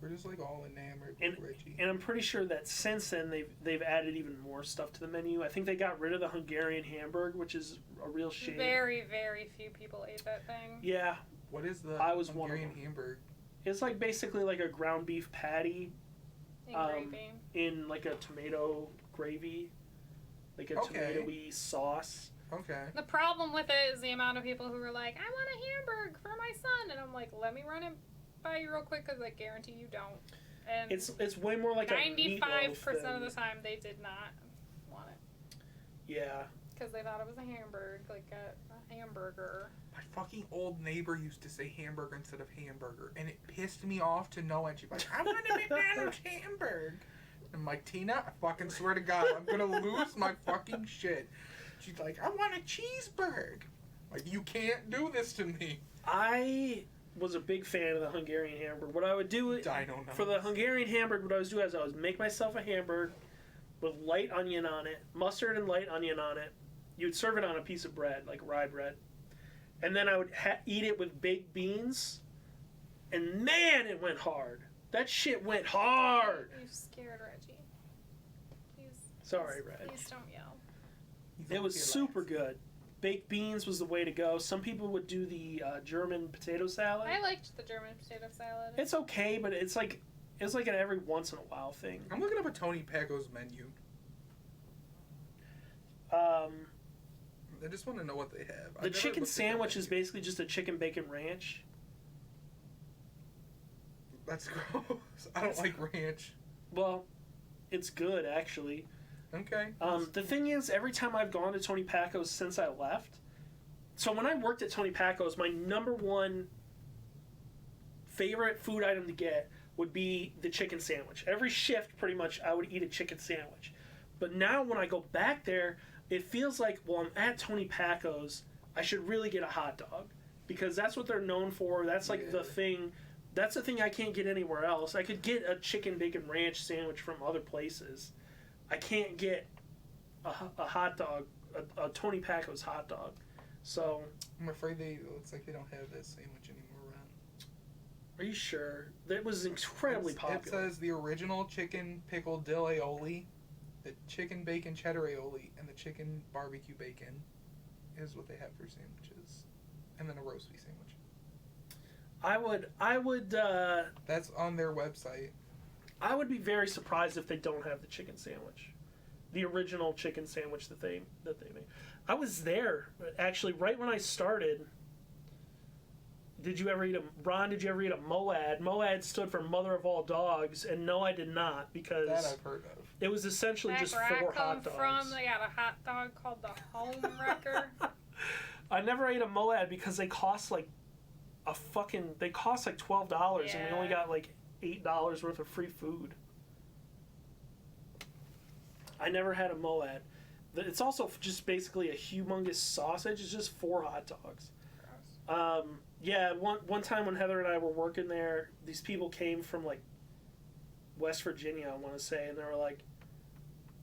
We're just like all enamored And, with Reggie. and I'm pretty sure that since then they've added even more stuff to the menu. I think they got rid of the Hungarian Hamburg, which is a real shame. Very, very few people ate that thing. Yeah, What is the I was one of Hungarian them. Hamburg? it's like basically like a ground beef patty In gravy. in like a tomato gravy, like a Okay. tomatoey sauce. Okay. The problem with it is the amount of people who are like, I want a Hamburg for my son. And I'm like, let me run it by you real quick because I guarantee you don't. And It's way more like 95% a meatloaf of the than- time they did not want it. Yeah. Because they thought it was a Hamburg, like a hamburger. My fucking old neighbor used to say hamburger instead of hamburger, and it pissed me off to no end. She's like, I want a McDonald's Hamburg. I'm like, Tina, I fucking swear to God, I'm gonna lose my fucking shit. She's like, I want a cheeseburger. Like, you can't do this to me. I was a big fan of the Hungarian Hamburg. What I would do Dino for the Hungarian Hamburg, what I was doing is I would make myself a hamburger with light onion on it, mustard and light onion on it. You would serve it on a piece of bread, like rye bread. And then I would eat it with baked beans. And man, it went hard. That shit went hard. You scared Reggie. Sorry, Reg. Please don't yell. It was super good. Baked beans was the way to go. Some people would do the German potato salad. I liked the German potato salad. It's okay, but it's like an every once in a while thing. I'm looking up a Tony Paco's menu. I just want to know what they have. The chicken sandwich is basically just a chicken bacon ranch. That's gross. I don't like ranch. Well, it's good actually. Okay. The thing is, every time I've gone to Tony Paco's since I left, so when I worked at Tony Paco's, my number one favorite food item to get would be the chicken sandwich. Every shift, pretty much, I would eat a chicken sandwich. But now when I go back there, it feels like, well, I'm at Tony Paco's, I should really get a hot dog. Because that's what they're known for. That's like the thing. That's the thing I can't get anywhere else. I could get a chicken bacon ranch sandwich from other places. I can't get a hot dog, a Tony Paco's hot dog. So, I'm afraid it looks like they don't have that sandwich anymore around. are you sure? That was incredibly popular. It says the original chicken pickle dill aioli, the chicken bacon cheddar aioli, and the chicken barbecue bacon is what they have for sandwiches. And then a roast beef sandwich. I would That's on their website. I would be very surprised if they don't have the chicken sandwich. The original chicken sandwich that they made. I was there actually right when I started. Did you ever eat Ron, did you ever eat a Moad? Moad stood for Mother of All Dogs, and no, I did not, because That I've heard of. it was essentially Back just where 4 I come hot dogs. from, they got a hot dog called the Home Wrecker. I never ate a Moab because they cost like they cost like $12 and we only Yeah. got like $8 worth of free food. I never had a Moab. It's also just basically a humongous sausage. It's just 4 hot dogs. Yeah, one time when Heather and I were working there, these people came from like West Virginia, I want to say, and they were like,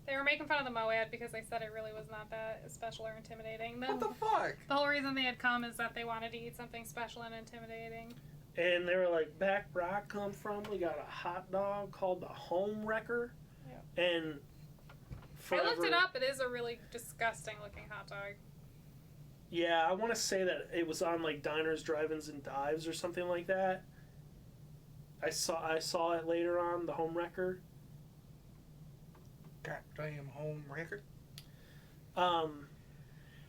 They were making fun of the Moab because they said it really was not that special or intimidating. What the fuck? The whole reason they had come is that they wanted to eat something special and intimidating. and they were like, back where I come from, we got a hot dog called the Home Wrecker, and I looked it up. It is a really disgusting looking hot dog. Yeah, I want to say that it was on like Diners, Drive-Ins, and Dives or something like that. I saw it later on, the Home Wrecker. Goddamn home record.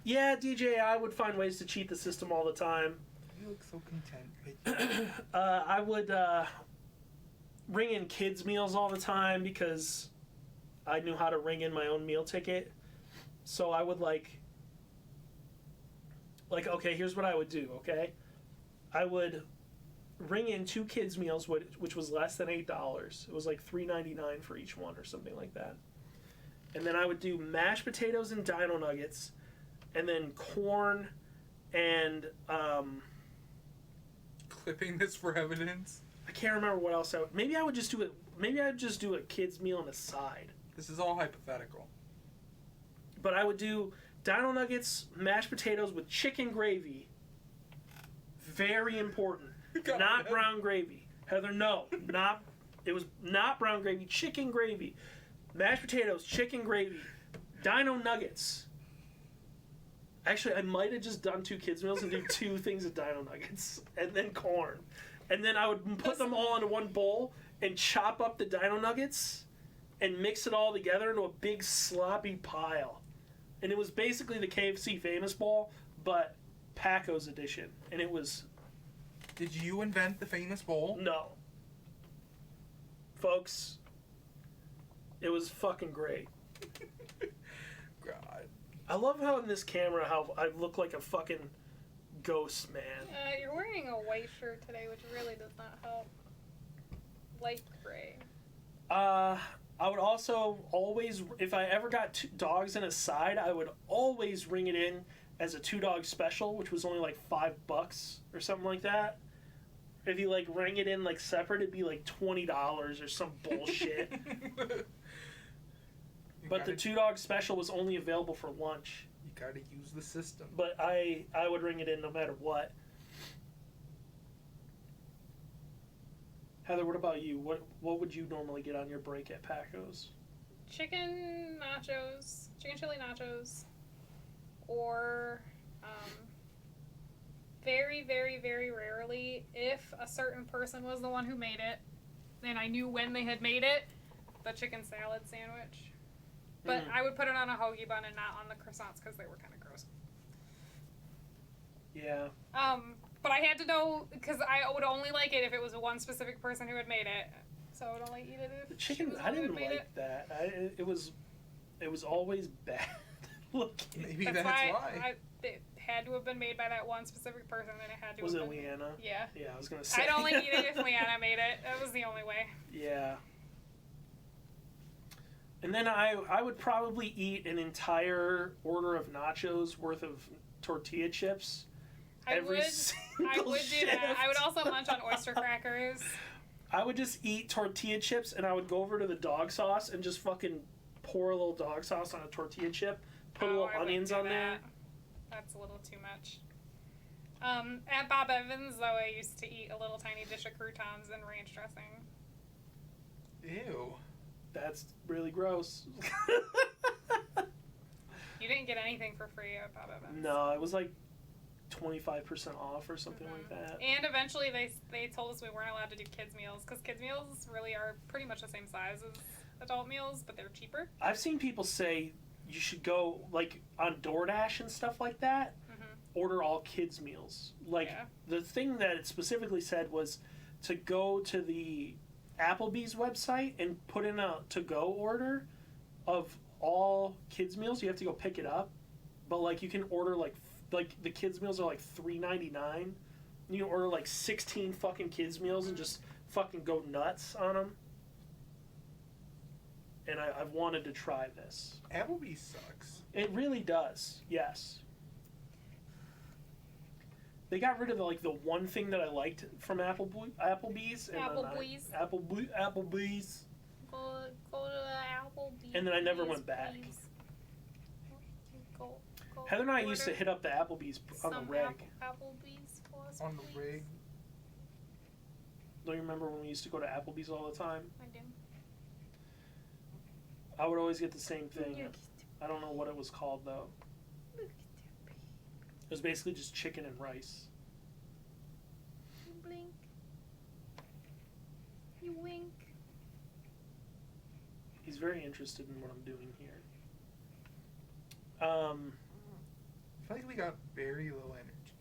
Yeah, DJ, I would find ways to cheat the system all the time. You look so content, bitch. I would ring in kids' meals all the time because I knew how to ring in my own meal ticket. So I would like, okay, here's what I would do, okay? I would ring in 2 kids' meals, which was less than $8. It was like $3.99 for each one or something like that. And then I would do mashed potatoes and dino nuggets, and then corn and Clipping this for evidence. I can't remember what else maybe I would just do it. Maybe I'd just do a kids meal on the side. This is all hypothetical. But I would do dino nuggets, mashed potatoes with chicken gravy. Very important. God, Not man. brown gravy. Heather, no. It was not brown gravy, chicken gravy. Mashed potatoes, chicken gravy, dino nuggets. Actually, I might have just done 2 kids meals and do 2 things of dino nuggets. And then corn. And then I would put them all into one bowl and chop up the dino nuggets and mix it all together into a big sloppy pile. And it was basically the KFC Famous Bowl, but Paco's edition. And it was... Did you invent the famous bowl? No. Folks, it was fucking great. God. I love how in this camera, how I look like a fucking ghost, man. You're wearing a white shirt today, which really does not help. Light gray. I would also always, if I ever got 2 dogs in a side, I would always ring it in as a 2-dog special, which was only like $5 or something like that. If you like ring it in like separate, it'd be like $20 or some bullshit. But the 2-dog special was only available for lunch. You gotta use the system. But I would ring it in no matter what. Heather, what about you? What would you normally get on your break at Paco's? Chicken nachos, chicken chili nachos, or very, very, very rarely, if a certain person was the one who made it, and I knew when they had made it, the chicken salad sandwich. But I would put it on a hoagie bun and not on the croissants because they were kind of gross. Yeah. But I had to know, because I would only like it if it was one specific person who had made it. So I would only eat it if The she chicken, was the I one who didn't had made like that. It was always bad looking. Maybe That's that's why. it had to have been made by that one specific person, and it had to Was have it been... Leanna? Yeah. Yeah, I was gonna say. I'd only eat it if Leanna made it. That was the only way. Yeah. And then I would probably eat an entire order of nachos worth of tortilla chips. I would do shift. that. I would also munch on oyster crackers. I would just eat tortilla chips and I would go over to the dog sauce and just fucking pour a little dog sauce on a tortilla chip, put little I wouldn't onions do on that. there. That's a little too much. At Bob Evans, though, I used to eat a little tiny dish of croutons and ranch dressing. Ew. That's really gross. You didn't get anything for free at Bob Evans. No, it was like 25% off or something like that. And eventually they told us we weren't allowed to do kids meals because kids meals really are pretty much the same size as adult meals, but they're cheaper. I've seen people say you should go like on DoorDash and stuff like that. Order all kids meals. Like the thing that it specifically said was to go to the Applebee's website and put in a to-go order of all kids meals. You have to go pick it up, but like you can order like like the kids meals are like $3.99. You can order like 16 fucking kids meals and just fucking go nuts on them. And I've wanted to try this. Applebee's sucks. It really does. Yes. They got rid of the one thing that I liked from Applebee's. And Applebee's. Applebee's. Go to the Applebee's. And then I never went back. Please. Go Heather and I used to order hit up the Applebee's on the some reg. Applebee's for us, On the please. rig. Don't you remember when we used to go to Applebee's all the time? I do. I would always get the same thing. Look I don't know what it was called though. at that baby. It was basically just chicken and rice. You blink. You wink. He's very interested in what I'm doing here. I feel like we got very low energy.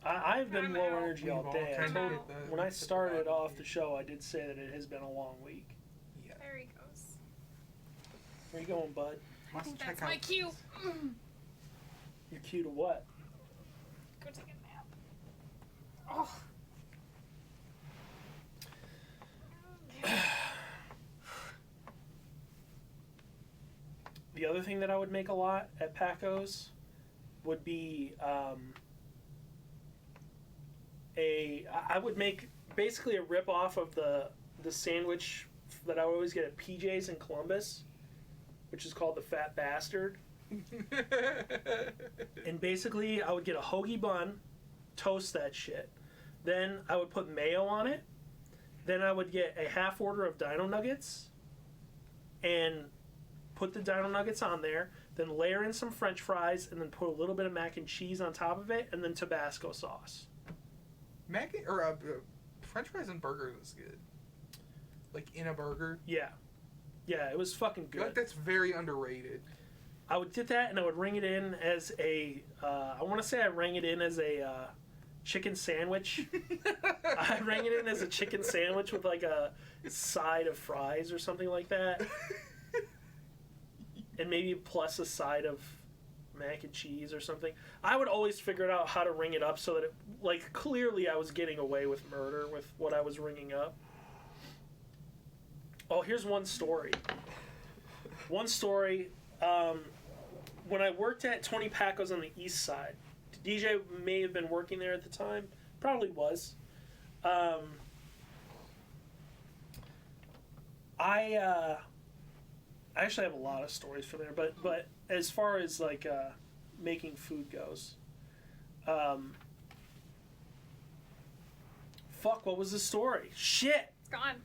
I've been I'm low out. energy all We've day. I I'm told, out. when I started off the show, I did say that it has been a long week. Yeah. There he goes. Where you going, bud? I Must think check that's out. my cue. You're cue to what? Go take a nap. Oh. The other thing that I would make a lot at Paco's would be I would make basically a rip off of the sandwich that I would always get at PJ's in Columbus, which is called the Fat Bastard. And basically, I would get a hoagie bun, toast that shit. Then I would put mayo on it. Then I would get a half order of Dino Nuggets and put the Dino Nuggets on there. Then layer in some French fries and then put a little bit of mac and cheese on top of it and then Tabasco sauce. French fries and burgers is good. Like in a burger. Yeah. Yeah, it was fucking I feel like good. that's very underrated. I would get that and I would ring it in as a, I want to say I rang it in as a chicken sandwich. I rang it in as a chicken sandwich with like a side of fries or something like that. And maybe plus a side of mac and cheese or something. I would always figure out how to ring it up so that it, like, clearly I was getting away with murder with what I was ringing up. Oh, here's one story. One story, when I worked at Tony Paco's on the east side, DJ may have been working there at the time, probably was. I actually have a lot of stories from there, but as far as like making food goes, fuck, what was the story? Shit, It's gone.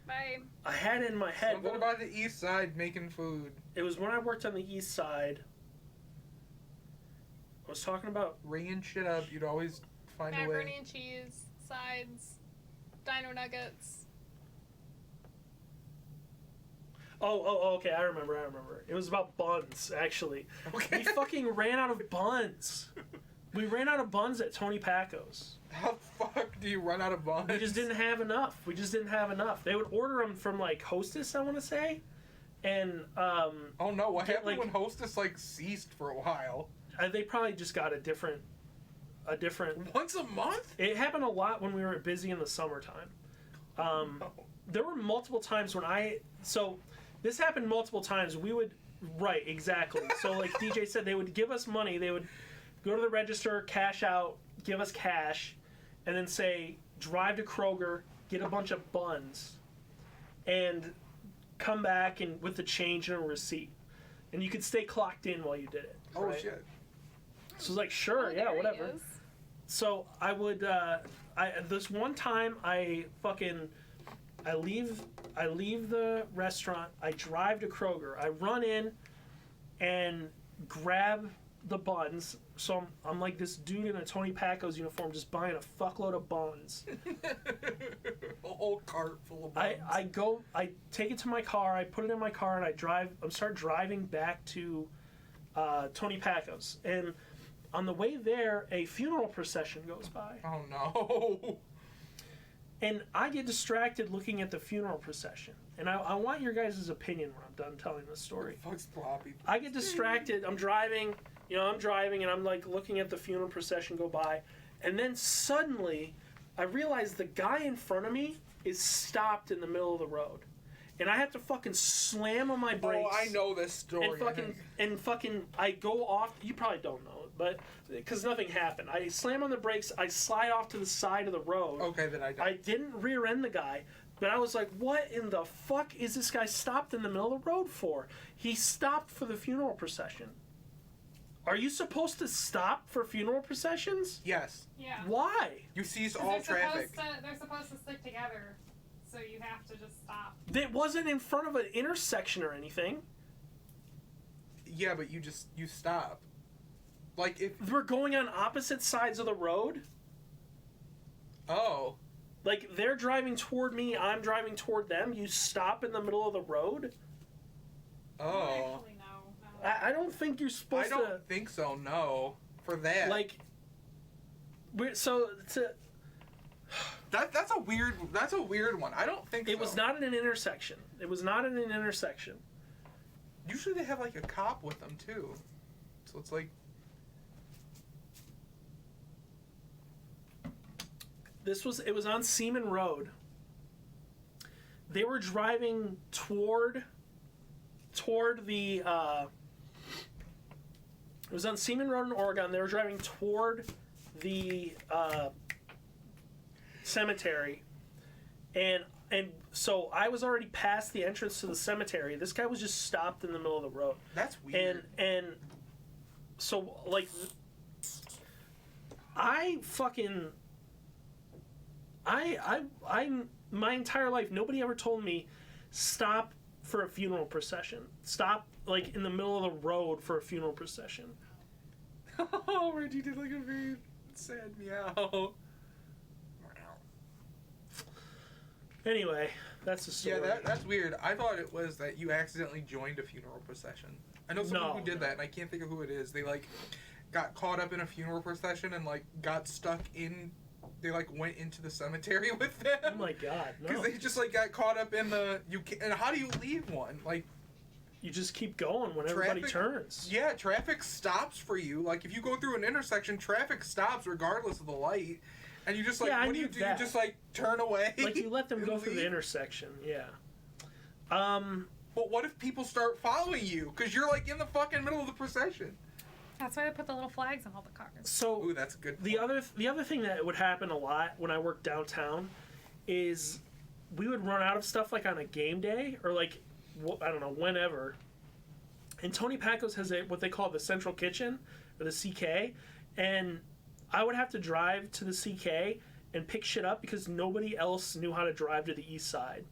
Bye. I had it in my head. Something about the east side making food. It was when I worked on the east side. I was talking about Ringing shit up, you'd always find a Macaroni way. and cheese, sides, Dino Nuggets. Oh, okay, I remember. It was about buns, actually. Okay. We fucking ran out of buns. We ran out of buns at Tony Paco's. How the fuck do you run out of buns? We just didn't have enough. They would order them from like Hostess, I want to say, and Oh no, what Get, happened like- when Hostess like ceased for a while? they probably just got a different. Once a month? It happened a lot when we were busy in the summertime. No. There were multiple times when this happened multiple times. We would, right, exactly. So like DJ said, they would give us money. They would go to the register, cash out, give us cash, and then say, drive to Kroger, get a bunch of buns, and come back and with the change and a receipt. And you could stay clocked in while you did it. Oh right? shit. So it was like, sure, Oh, yeah, there he whatever. is. So I would, this one time I leave the restaurant, I drive to Kroger, I run in and grab the buns. So I'm like this dude in a Tony Paco's uniform just buying a fuckload of buns. A whole cart full of buns. I take it to my car, I put it in my car and I start driving back to Tony Paco's. And on the way there, a funeral procession goes by. Oh no. And I get distracted looking at the funeral procession. And I want your guys' opinion when I'm done telling this story. Fuck's Ploppy? I get distracted. I'm driving, You know, I'm driving and I'm like looking at the funeral procession go by, and then suddenly I realize the guy in front of me is stopped in the middle of the road, and I have to fucking slam on my brakes. Oh, I know this story. And fucking I go off. You probably don't know it, but because nothing happened, I slam on the brakes. I slide off to the side of the road. Okay, then I don't. I didn't rear end the guy, but I was like, what in the fuck is this guy stopped in the middle of the road for? He stopped for the funeral procession. Are you supposed to stop for funeral processions? Yes. Yeah. Why? You cease 'Cause all traffic. They're supposed to stick together, so you have to just stop. It wasn't in front of an intersection or anything. Yeah, but you stop. Like if We're going on opposite sides of the road. oh. Like, they're driving toward me, I'm driving toward them. You stop in the middle of the road? Oh. Actually, no. I don't think you're I supposed don't think so, no. For that. to, like... So, that's a weird one. I don't think it so. was not in an intersection. It was not in an intersection. Usually they have like a cop with them too. So it's like It was on Seaman Road. They were driving toward the, it was on Seaman Road in Oregon. They were driving toward the, cemetery. And so I was already past the entrance to the cemetery. This guy was just stopped in the middle of the road. that's weird. And so, like, I my entire life, nobody ever told me stop for a funeral procession. Stop, like, in the middle of the road for a funeral procession. Oh, Reggie did like a very sad meow. Anyway, that's the story. Yeah, that's weird. I thought it was that you accidentally joined a funeral procession. I know someone who did that, and I can't think of who it is. They like got caught up in a funeral procession and like got stuck in. They like went into the cemetery with them. Oh my god, no. Because they just like got caught up in the and how do you leave one? Like You just keep going when everybody turns. Yeah, traffic stops for you. Like if you go through an intersection, traffic stops regardless of the light. And you just like, Yeah, what do you do? that. You just like turn away. Like you let them and go through the leave? intersection, yeah. But what if people start following you? Because you're like in the fucking middle of the procession. That's why they put the little flags on all the cars. So Ooh, that's a good. the other thing that would happen a lot when I worked downtown is we would run out of stuff like on a game day or like I don't know, whenever. And Tony Pacos has what they call the Central Kitchen or the CK, and I would have to drive to the CK and pick shit up because nobody else knew how to drive to the east side.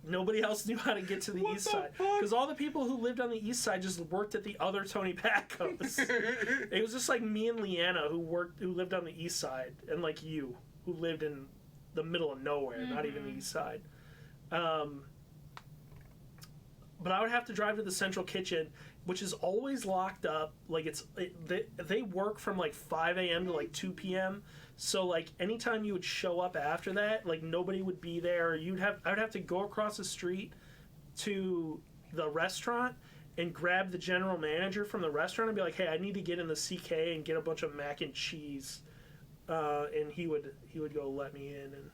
Nobody else knew how to get to the What east the side fuck? because all the people who lived on the east side just worked at the other Tony Pacos. It was just like me and Leanna who lived on the east side, and like you who lived in the middle of nowhere, not even the east side. But I would have to drive to the Central Kitchen, which is always locked up. Like they work from like 5 a.m. to like 2 p.m. So like anytime you would show up after that, like nobody would be there. I would have to go across the street to the restaurant and grab the general manager from the restaurant and be like, "Hey, I need to get in the CK and get a bunch of mac and cheese," and he would go let me in and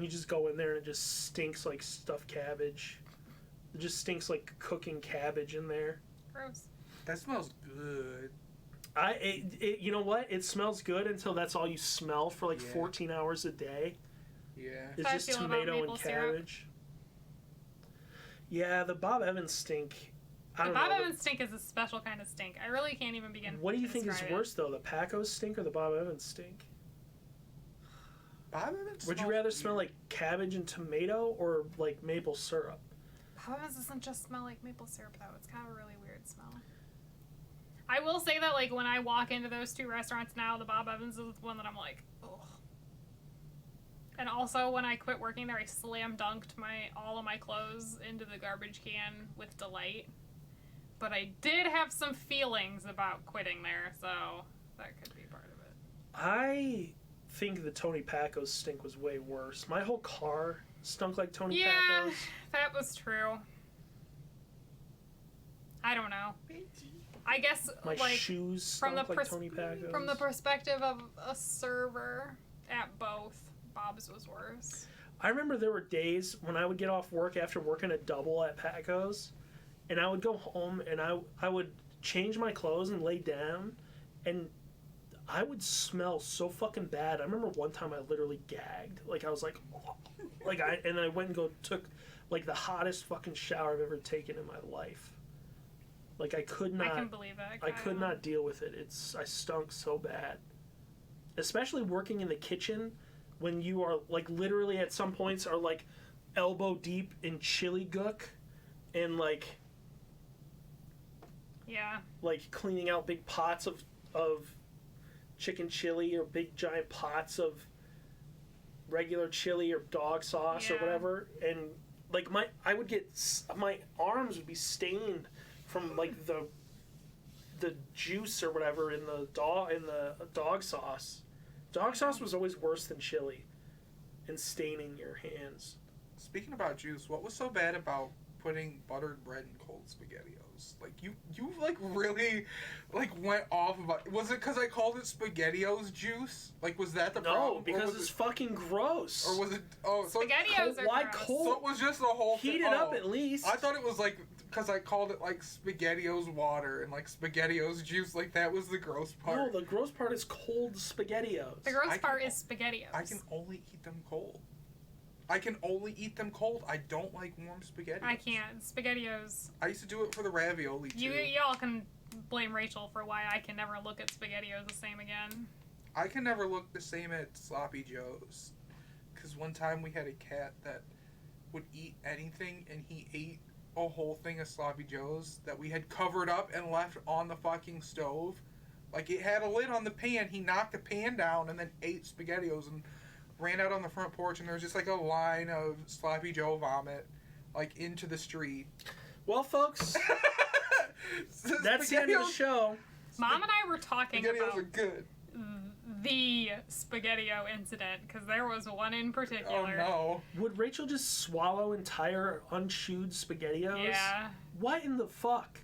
you just go in there and it just stinks like stuffed cabbage. It just stinks like cooking cabbage in there. Gross. That smells good. You know what? It smells good until that's all you smell for like 14 hours a day. Yeah. It's How do you just feel about tomato and maple syrup? cabbage. Yeah, the Bob Evans stink. I The don't Bob know. Evans stink is a special kind of stink. I really can't even begin. What do you to think is describe it. worse though, the Pacos stink or the Bob Evans stink? Bob Evans. Would you smells rather smell weird. like cabbage and tomato or like maple syrup? Bob Evans doesn't just smell like maple syrup though. It's kind of a really weird smell. I will say that like when I walk into those two restaurants now, the Bob Evans is one that I'm like, ugh. And also when I quit working there, I slam dunked all of my clothes into the garbage can with delight. But I did have some feelings about quitting there, so that could be part of it. I think the Tony Pacos stink was way worse. My whole car stunk like Tony Yeah, Pacos. that was true. I don't know. I guess My like shoes from the stunk like Tony Packo's. from the perspective of a server at both, Bob's was worse. I remember there were days when I would get off work after working a double at Packo's, and I would go home and I would change my clothes and lay down, and I would smell so fucking bad. I remember one time I literally gagged. Like I was like, and I went and took like the hottest fucking shower I've ever taken in my life. Like I could not. I can believe it. I could not deal with it. I stunk so bad. Especially working in the kitchen when you are like literally at some points are like elbow deep in chili gook and like cleaning out big pots of chicken chili or big giant pots of regular chili or dog sauce or whatever, and like my arms would be stained from like the juice or whatever in the dog sauce. Dog sauce was always worse than chili and staining your hands. Speaking about juice, what was so bad about putting buttered bread in cold SpaghettiOs? Like you like really like went off about. Was it because I called it SpaghettiOs juice? Like was that the problem? No, because it's fucking gross. Or was it? Oh, so SpaghettiOs are why gross. cold? So it was just the whole Heat thing. it up at least. I thought it was like because I called it like SpaghettiOs water and like SpaghettiOs juice. Like that was the gross part. No, the gross part is cold SpaghettiOs. The gross part is SpaghettiOs. I can only eat them cold. I don't like warm SpaghettiOs. I can't. SpaghettiOs. I used to do it for the ravioli too. Y'all can blame Rachel for why I can never look at SpaghettiOs the same again. I can never look the same at Sloppy Joe's. Because one time we had a cat that would eat anything, and he ate a whole thing of Sloppy Joe's that we had covered up and left on the fucking stove. Like, it had a lid on the pan. He knocked the pan down and then ate SpaghettiOs and ran out on the front porch, and there was just, like, a line of Sloppy Joe vomit, like, into the street. Well, folks, that's the end of the show. Mom and I were talking SpaghettiOs about are good. the SpaghettiO incident, because there was one in particular. Oh, no. Would Rachel just swallow entire unchewed SpaghettiOs? Yeah. What in the fuck?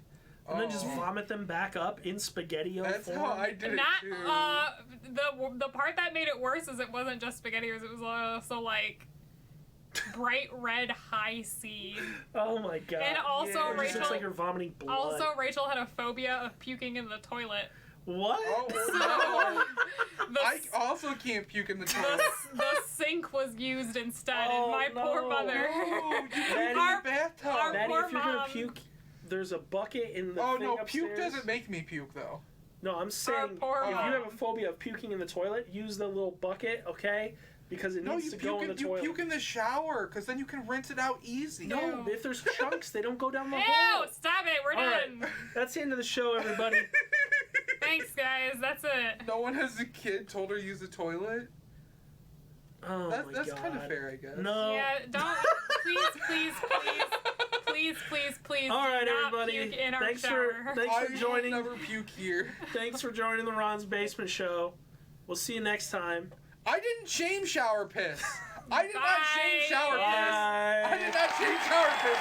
And then just Oh. vomit them back up in SpaghettiO That's form? how I did it, too. The part that made it worse is it wasn't just SpaghettiOs, it was also like bright red high C. Oh my god. And also Yeah. It just looks Rachel like you're vomiting blood. also Rachel had a phobia of puking in the toilet. What? Oh, no. The, I also can't puke in the toilet. the sink was used instead, Oh, and my poor no. mother. Oh, you puke in Our- the bathtub. our- Maddie, poor if you're gonna mom. puke, there's a bucket in the Oh thing no, upstairs. puke doesn't make me puke though. No, I'm saying poor if you mom. have a phobia of puking in the toilet, use the little bucket, okay? Because it No, needs you to go in the toilet. puke in the shower, because then you can rinse it out easy. No, Ew. if there's chunks, they don't go down the Ew! hole. Stop it! We're All right, done. that's the end of the show, everybody. Thanks, guys. That's it. No one has a kid told her to use the toilet. Oh my That's god. kind of fair, I guess. No. Yeah, don't. Please. All right, do not everybody. puke in our Thanks shower. for joining. I'll never puke here. Thanks for joining the Ron's Basement Show. We'll see you next time. I didn't shame shower piss. I did not shame Bye. shower piss. Bye. I did not shame shower piss.